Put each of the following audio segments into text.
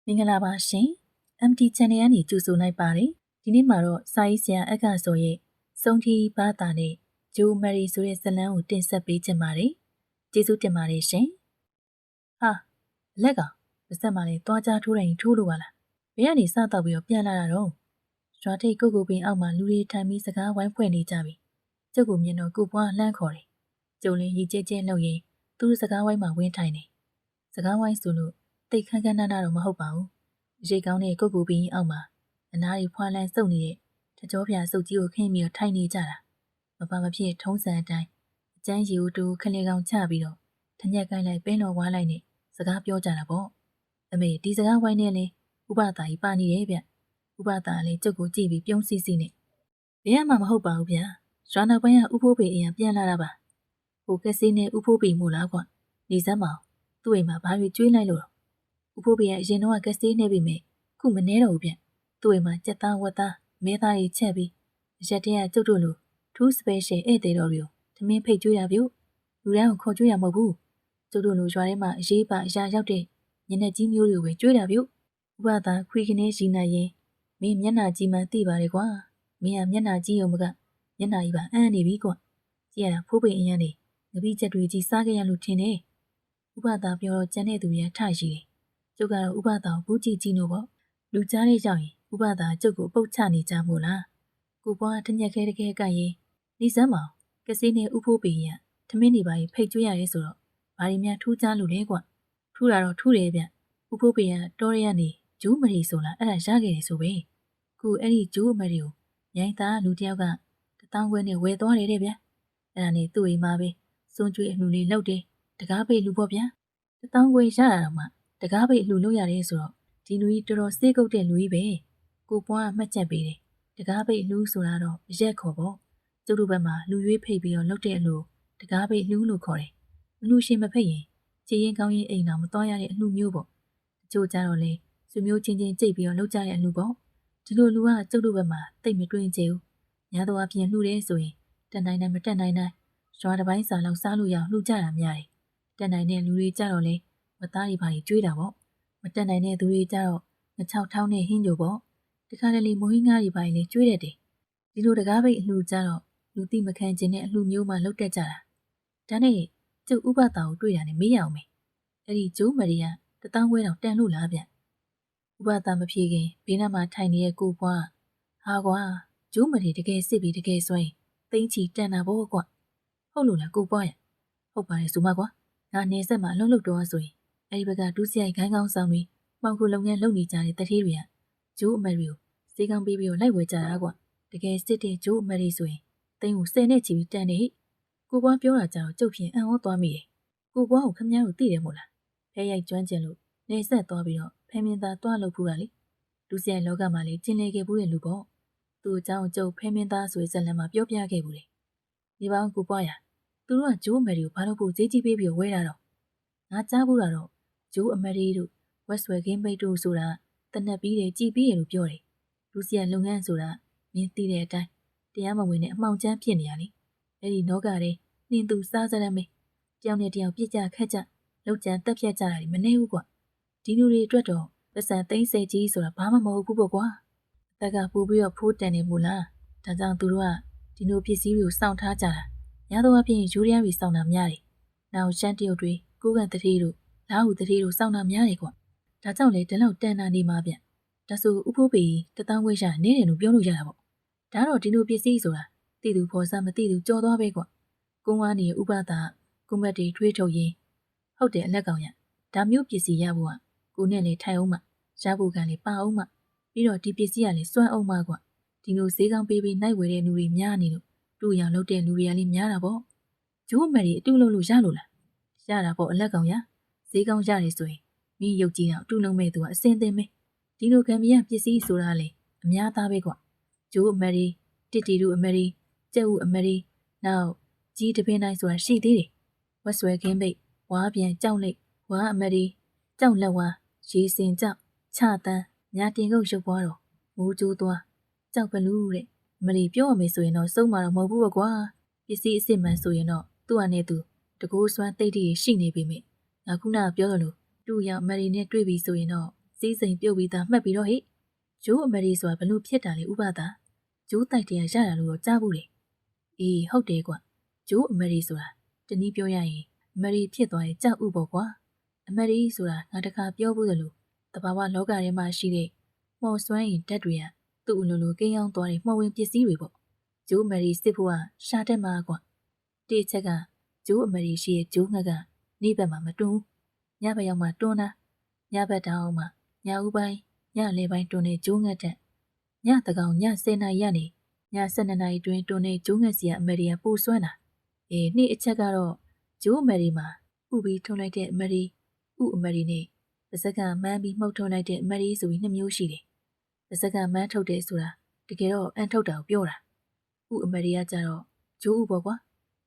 မင်္ဂလာပါရှင် MT Channel ကနေကြိုဆိုလိုက်ပါတယ်ဒီနေ့မှာတော့စာရေးဆရာအခါစောရဲ့စုံထီဘာသာနဲ့ဂျိုမရီဆိုတဲ့ဇာတ်လမ်းကိုတင်ဆက်ပေးချင်ပါတယ်ကျေးဇူးတင်ပါတယ်ရှင်ဟာလက်ကပါစက်မှလည်းတွားကြထိုးတိုင်းထိုးလို့ပါလားဘယ်ကနေစတော့ပြီးတော့ပြန်လာတာတော့ရွာထိတ်ကိုပင်အောက်မှာလူတွေထိုင်ပြီးစကားဝိုင်းဖွဲ့နေကြပြီကျုပ်ကမြင်တော့ကိုပွားလှမ်းခေါ်တယ်ကျုံလင်းရီကျဲကျဲလှုပ်ရင်သူတို့စကားဝိုင်းမှာဝင်းထိုင်နေစကားဝိုင်းဆိုလို့တိတ်ခန်းခန်းနားတော့မဟုတ်ပါဘူးရေကောင်းတဲ့ကိုပင်အောက်မှာအနားရီဖွာလန်းစုပ်နေတဲ့တကြောပြစုပ်ကြီးကိုခင်းပြီးတော့ထိုင်နေကြတာမပါမဖြစ်ထုံးစံအတိုင်းအကျန်းရီကိုတူခလေကောင်ချပြီးတော့ထညက်ကိုင်းလိုက်ပင်းတော်ဝါးလိုက်နဲ့စကားပြောကြတာပေါ့အမေဒီစကားဝိုင်းနဲ့လေဥပသာကြီးပါနေတယ်ဗျဥပသာလည်းကျုပ်ကိုကြည့်ပြီးပြုံးစီစီနဲ့ဘယ်မှမဟုတ်ပါဘူးဗျာရွာနောက်ပိုင်းကဥဖိုးပေအိမ်ကပြန်လာတာပါဟိုကက်ဆေးနဲ့ဥဖိုးပေမို့လားကွနေစမ်းမအောင်သူ့အိမ်မှာဘာတွေကျွေးလိုက်လို့ဥဖိုးပေကအရင်တော့ကက်ဆေးနဲ့ပြီမဲ့ခုမနေတော့ဘူးဗျသူ့အိမ်မှာကြက်သားဝက်သားမဲသားတွေချက်ပြီးအရက်တည်းကကျုပ်တို့လိုထူးစပယ်ရှယ်ဧည့်သည်တော်တွေကိုသမင်းဖိတ်ကျွေးရပြုလူတန်းကိုခေါ်ကျွေးရမဟုတ်ဘူးကျုပ်တို့လိုရွာထဲမှာအရေးပါအရာရောက်တဲ့ညနေကြီးမျိုးတွေကိုပဲကျွေးတာပြုဥပသာခွေးကနေရီနိုင်ရင်မင်းမျက်နှာကြီးမှသိပါလေကွာမင်းကမျက်နှာကြီးုံမကမျက်နှာကြီးပါအန်းနေပြီကွကြည့်ရတာဖိုးပိန်အင်းရနေငပိချက်တွေကြီးစားခဲ့ရလို့ထင်တယ်ဥပသာပြောတော့ကျန်တဲ့သူတွေကထရှိတယ်ကျုပ်ကတော့ဥပသာကိုဘူးကြည့်ကြည့်လို့ပေါ့လူကြားလေးရောက်ရင်ဥပသာကျုပ်ကိုပုတ်ချနေကြမို့လားကိုပွားတညက်ခဲတကဲကရင်နေစမ်းမအောင်ကစီနဲ့ဥဖိုးပေရထမင်းနေပါရင်ဖိတ်ကျွေးရတယ်ဆိုတော့ဘာရီများထူးခြားလို့လဲကွထူးတာတော့ထူးတယ်ဗျဥဖိုးပေရတော်ရရနေဂျိုးမရီဆိုလားအဲ့ဒါရခဲ့တယ်ဆိုပဲခုအဲ့ဒီဂျိုးမရီကိုရိုင်းသားလူတယောက်က1000ခွဲနဲ့ဝယ်သွားတယ်တဲ့ဗျအဲ့ဒါနဲ့သူ့အိမ်မှာပဲစွန်ကျွေးအလှူလေးလုပ်တယ်တကားပိတ်လူပေါ့ဗျာ1000ခွဲရတာတော့မှတကားပိတ်အလှူလုပ်ရတယ်ဆိုတော့ဒီလူကြီးတော်တော်စေးကုတ်တဲ့လူကြီးပဲကိုပွားမှတ်ချက်ပေးတယ်တကားပိတ်လူဆိုတာတော့ရက်ခေါ်ပေါ့ကျုပ်တို့ဘက်မှာလူရွေးဖိတ်ပြီးတော့လုပ်တဲ့အလှူတကားပိတ်လူလို့ခေါ်တယ်အလှူရှင်မဖိတ်ရင်ခြေရင်ကောင်းရင်အိမ်တော်မတော်ရတဲ့အလှူမျိုးပေါ့တချို့ကြတော့လေဆွေမျိုးချင်းချင်းကြိတ်ပြီးတော့လုပ်ကြတဲ့အလှူပေါ့ဒီလိုလူကကျုပ်တို့ဘက်မှာတိတ်မတွင်ကျဘူးညာတော့အပြင်လှူတယ်ဆိုရင်တက်နိုင်နိုင်မတက်နိုင်နိုင်ရွာတစ်ပိုင်းစာလောက်စားလို့ရလှူကြတာများတယ်တက်နိုင်တဲ့လူတွေကြတော့လေမသားတွေပါကြီးကျွေးတာပေါ့မတက်နိုင်တဲ့သူတွေကြတော့ငချောက်ထောင်းနဲ့ဟင်းကြိုပေါ့တခါတလေမိုးဟင်းငါးတွေပါရင်လေကျွေးတယ်ဒီလိုတကားပိတ်အလှကြတော့လူတိမခံခြင်းနဲ့အလှမျိုးမှလောက်တက်ကြတာဒါနဲ့ကျုပ်ဥပသာကိုတွေ့တာနဲ့မေးရအောင်မေအဲ့ဒီဂျိုးမရီယာ1000ခွဲတော့တန်လို့လားဗျဥပသာမဖြေခင်ဘေးနားမှာထိုင်နေတဲ့ကိုပွားဟာကွာဂျိုးမရီတကယ်စစ်ပြီးတကယ်ဆွဲသိန်းချီတန်တာပေါ့ကွဟုတ်လို့လားကိုပွားရဟုတ်ပါတယ်ဆိုမကွာငါနေဆက်မှာအလုံးလုံးတော့ဆိုရင်အဲ့ဒီဘက်ကဒူးစရိုက်ခိုင်းကောင်းဆောင်ပြီးမှောင်ခုလုပ်ငန်းလုပ်နေကြတဲ့တထေးတွေကဂျိုးအမရီကိုစေးကောင်းပေးပြီးတော့လိုက်ဝယ်ကြတာကွတကယ်စစ်တဲ့ဂျိုးအမရီဆိုရင်သိန်းကို10နဲ့ချီပြီးတန်နေကိုပွားပြောတာကြတော့ကျုပ်ဖြင့်အံ့ဩသွားမိတယ်ကိုပွားကိုခမည်းကိုသိတယ်မို့လားဖဲရိုက်ကျွမ်းကျင်လို့နေဆက်သွားပြီးတော့ဖဲမင်းသားတွားလုပ်ဖူးတာလေဒူးစရိုက်လောကမှာလေကျင်လေခဲ့ဘူးတဲ့လူပေါ့သူ့အကြောင်းကျုပ်ဖဲမင်းသားဆိုတဲ့ဇက်လန်မှာပြောပြခဲ့ဘူးလေဒီပေါင်းကိုပွားရသူတို့ကဂျိုးအမရီကိုဘာလို့ဖို့ဈေးကြီးပေးပြီးဝဲတာတော့ငါကြားဘူးတာတော့ဂျိုးအမရီတို့ဝက်ဆွဲကင်းပိတ်တို့ဆိုတာတနက်ပြီးတယ်ကြည်ပြီးရလို့ပြောတယ်ဒူးစရိုက်လုပ်ငန်းဆိုတာမင်းသိတဲ့အတိုင်းတရားမဝင်တဲ့အမှောင်ချမ်းဖြစ်နေရလေအဲ့ဒီနောကတဲ့နှင်းသူစားစရမ်းမေးတယောက်နဲ့တယောက်ပြစ်ကြခတ်ကြလောက်ကြံတက်ဖြတ်ကြတာမနေဘူးကွာဒီလူတွေအတွက်တော့ပတ်စံသိန်းဆယ်ကြီးဆိုတာဘာမှမဟုတ်ဘူးပေါ့ကွာအသက်ကပို့ပြီးတော့ဖိုးတန်နေမို့လားဒါကြောင့်သူတို့ကဒီလိုပစ္စည်းတွေကိုစောင့်ထားကြတာညာတော့အပြင်ယူရီးယားတွေစောင့်တာများတယ်နောက်ရှမ်းတရုတ်တွေကိုကန်တတိတို့လာဟုတတိတို့စောင့်တာများတယ်ကွာဒါကြောင့်လေဒီလောက်တန်တာနေမှာဗျဒါဆိုဥဖိုးပေ1000ခွဲရနေတယ်လို့ပြောလို့ရတာပေါ့ဒါတော့ဒီလိုပစ္စည်းဆိုတာတိသူဖော်စားမတိသူကြော်သွားပဲကွာကုန်းဝါနေဥပဒါကုမက်တွေထွေးထုတ်ရင်ဟုတ်တယ်အလက်ကောင်ရဒါမျိုးပစ္စည်းရဖို့ကကိုနဲ့လေထိုင်အောင်မှရဖို့ကလေပါအောင်မှပြီးတော့ဒီပစ္စည်းကလေစွန့်အောင်မှကွာဒီလိုဈေးကောင်းပေးပြီးနိုင်ဝယ်တဲ့လူတွေများနေလို့တူရောင်လုပ်တဲ့လူတွေကလည်းများတာပေါ့ဂျိုးမယ်တွေအတူလုံးလို့ရလို့လားရတာပေါ့အလက်ကောင်ရဈေးကောင်းရတယ်ဆိုရင်မင်းရုပ်ကြီးတော့အတူလုံးမဲ့သူကအစင်သင်ပဲဒီလိုခံမရပစ္စည်းဆိုတာလေအများသားပဲကွာဂျိုးအမရီတစ်တီတို့အမရီကျက်ဦးအမရီနောက်ကြီးတပင်းတိုင်းဆိုတာရှိသေးတယ်ဝက်ဆွဲခင်းပိတ်ဝါးပြန်ကြောက်လိတ်ဝါးအမရီကြောက်လက်ဝါရေစင်ကြောက်ချတန်းညာတင်ကုတ်ရုပ်ပွားတော့မိုးကျိုးသွားကြောက်ဘလူးတဲ့မလီပြောရမယ်ဆိုရင်တော့စုံမှာတော့မဟုတ်ဘူးကွာပစ္စည်းအစ်စ်မှန်ဆိုရင်တော့သူ့အနေနဲ့သူတကူစွမ်းတိတ်တိရှိနေပြီမိငါခုနပြောသလိုတူရောင်မလီနဲ့တွေ့ပြီဆိုရင်တော့ဈ စီးစိမ်ပြုတ်ပြီးသားမှတ်ပြီးတော့ဟိဂျိုးအမရီဆိုတာဘလို့ဖြစ်တာလေဥပဒါဂျိုးတိုက်တရားရတာလို့တော့ကြားဘူးလေအေးဟုတ်တယ်ကွာဂျိုးအမရီဆိုတာတနည်းပြောရရင်အမရီဖြစ်သွားတဲ့ကြောက်ဥပေါ့ကွာအမရီဆိုတာငါတခါပြောဘူးသလိုတဘာဝလောကထဲမှာရှိတဲ့မော်စွမ်းရင်ဓာတ်တွေကသူ့အလိုလိုကိန်းအောင်သွားတဲ့မှော်ဝင်ပစ္စည်းတွေပေါ့ဂျိုးအမရီစစ်ဖို့ကရှာတတ်မှာကွာတိချက်ကဂျိုးအမရီရှိရဲ့ဂျိုးငှက်ကနေဘက်မှာမတွန်းညဘက်ရောက်မှတွန်းတာညဘက်တောင်မှညဦးပိုင်းညလေပိုင်းတွန်းတဲ့ဂျိုးငှက်တဲ့ညတကောင်ည10နာရီရနေည12နာရီတွင်တွန်းတဲ့ဂျိုးငှက်စီကအမရီကပိုစွမ်းတာနေ့အချက်ကတော့ဂျိုးအမရီမှာဥပြီးထုံလိုက်တဲ့အမရီဥအမရီနဲ့ပါစက်ကမန်းပြီးမှုတ်ထုံလိုက်တဲ့အမရီဆိုပြီး2မျိုးရှိတယ်ပါစက်ကမန်းထုတ်တယ်ဆိုတာတကယ်တော့အန်ထုတ်တာကိုပြောတာဥအမရီကကြတော့ဂျိုးဥပေါ့ကွာ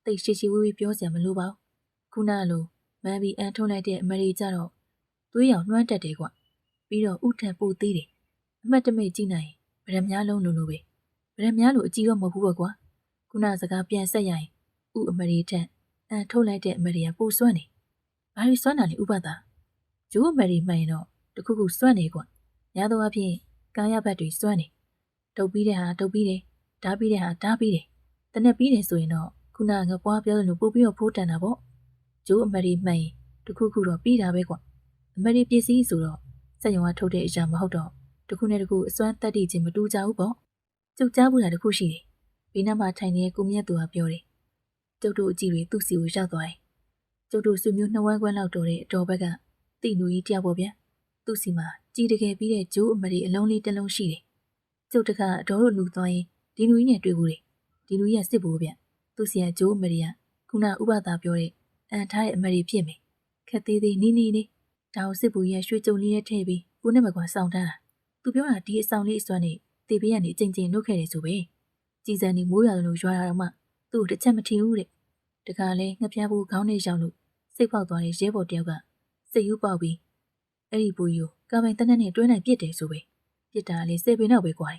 တိတ်ရှိရှိဝေးဝေးပြောစရာမလိုပါဘူးခုနလိုမန်းပြီးအန်ထုံလိုက်တဲ့အမရီကြတော့သွေးရောင်နှွမ်းတက်တယ်ကွာပြီးတော့ဥထက်ပိုသေးတယ်အမှတ်တမဲ့ကြည့်နိုင်ဗရမများလုံးလိုပဲဗရမများလိုအကြည့်တော့မဟုတ်ဘူးပေါ့ကွာခုနစကားပြန်ဆက်ရရင်ဥအမရီထက်အန်ထုတ်လိုက်တဲ့အမရီကပိုစွမ်းတယ်ဘာလို့စွမ်းတာလဲဥပဒါဂျိုးအမရီမှန်ရင်တော့တခုခုစွမ်းနေကွာညာတော့အဖြစ်ကာယဘက်တွေစွမ်းနေတုပ်ပြီးတဲ့ဟာတုပ်ပြီးတယ်ဓာပြီးတဲ့ဟာဓာပြီးတယ်တနက်ပြီးတယ်ဆိုရင်တော့ခုနငပွားပြောလို့ပို့ပြီးတော့ဖိုးတန်တာပေါ့ဂျိုးအမရီမှန်ရင်တခုခုတော့ပြီးတာပဲကွာအမရီပစ္စည်းဆိုတော့စက်ရုံကထုတ်တဲ့အရာမဟုတ်တော့တခုနဲ့တခုအစွမ်းတက်တည်ခြင်းမတူကြဘူးပေါ့ကျုပ်ကြားဘူးတာတခုရှိတယ်ဘေးနားမှာထိုင်နေတဲ့ကိုမြတ်သူကပြောတယ်ကျုပ်တို့အကြည့်တွေသူ့စီကိုရောက်သွားတယ်ကျုပ်တို့စုမျိုး2ဝန်းခွဲလောက်တော်တဲ့အတော်ဘက်ကတိနူကြီးတယောက်ပေါ့ဗျာသူ့စီမှာကြည်တကယ်ပြီးတဲ့ဂျိုးအမရီအလုံးလေးတစ်လုံးရှိတယ်ကျုပ်တကအတော်တို့လူသွားရင်ဒီနူကြီးနဲ့တွေ့ဘူးတယ်ဒီနူကြီးကစစ်ဘူးဗျသူ့စီကဂျိုးအမရီကခုနဥပဒါပြောတဲ့အန်ထားတဲ့အမရီဖြစ်မယ်ခက်သေးသေးနီးနီးလေးဒါကိုစစ်ဘူးရဲ့ရွှေကြုံလေးနဲ့ထည့်ပြီးကိုနဲ့မကွာစောင့်ထားတာသူပြောတာဒီအဆောင်လေးအစွမ်းနဲ့တေပေးကနေအကျဉ်းချင်းနှုတ်ခဲ့တယ်ဆိုပဲကြည်စံနေမိုးရွာလို့ရွာတာတော့မှသူ့ကိုတစ်ချက်မထင်ဘူးတဲ့တခါလဲငှက်ပြားဘူးခေါင်းနဲ့ရောက်လို့စိတ်ပေါက်သွားတဲ့ရဲဘော်တယောက်ကစိတ်ယူပေါက်ပြီးအဲ့ဒီဘူးယူကာပိုင်တနက်နဲ့တွဲနိုင်ပြစ်တယ်ဆိုပဲပြစ်တာလေစေပင်တော့ပဲကွာ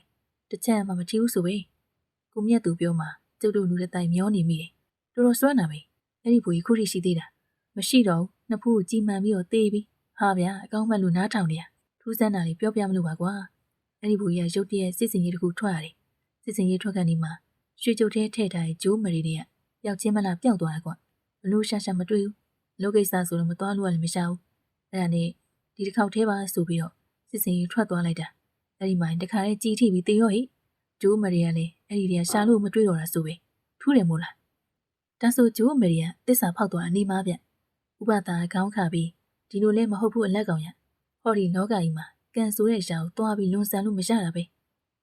တစ်ချက်မှမထီဘူးဆိုပဲကိုမြတ်သူပြောမှာကျုပ်တို့လူတဲ့တိုင်မျောနေမိတယ်တော်တော်စွမ်းတာပဲအဲ့ဒီဘူးကြီးခုထိရှိသေးတာမရှိတော့ဘူးနှစ်ဖူးကိုကြီးမှန်ပြီးတော့တေးပြီးဟာဗျာအကောင်းမဲ့လူနားထောင်နေရထူးဆန်းတာလေးပြောပြမလို့ပါကွာအဲ့ဒီဘူးကြီးကရုတ်တရက်စစ်စင်ကြီးတစ်ခုထွက်ရတယ်စစ်စင်ကြီးထွက်ကနေမှရွှေကြုတ်ထဲထည့်ထားတဲ့ဂျိုးမရီတွေကပျောက်ချင်းမလားပျောက်သွားတာကွာဘလို့ရှာရှာမတွေ့ဘူးလောကိစ္စဆိုတော့မသွားလို့လည်းမရှာဘူးအဲ့ဒါနဲ့ဒီတစ်ခေါက်ထဲပါဆိုပြီးတော့စစ်စင်ကြီးထွက်သွားလိုက်တာအဲ့ဒီမှာတခါလေးကြီးထိပြီးတေရော့ဟိဂျိုးမရီကလည်းအဲ့ဒီတည်းရှာလို့မတွေ့တော့တာဆိုပဲထူးတယ်မို့လားဒါဆိုဂျိုးမရီကတစ္ဆာဖောက်သွားအနေမှာဗျဥပဒါခေါင်းခါပြီးဒီလိုလဲမဟုတ်ဘူးအလက်ကောင်ရဟောဒီလောကကြီးမှာကန်ဆိုတဲ့ရှာကိုတွားပြီးလွန်ဆန်လို့မရတာပဲ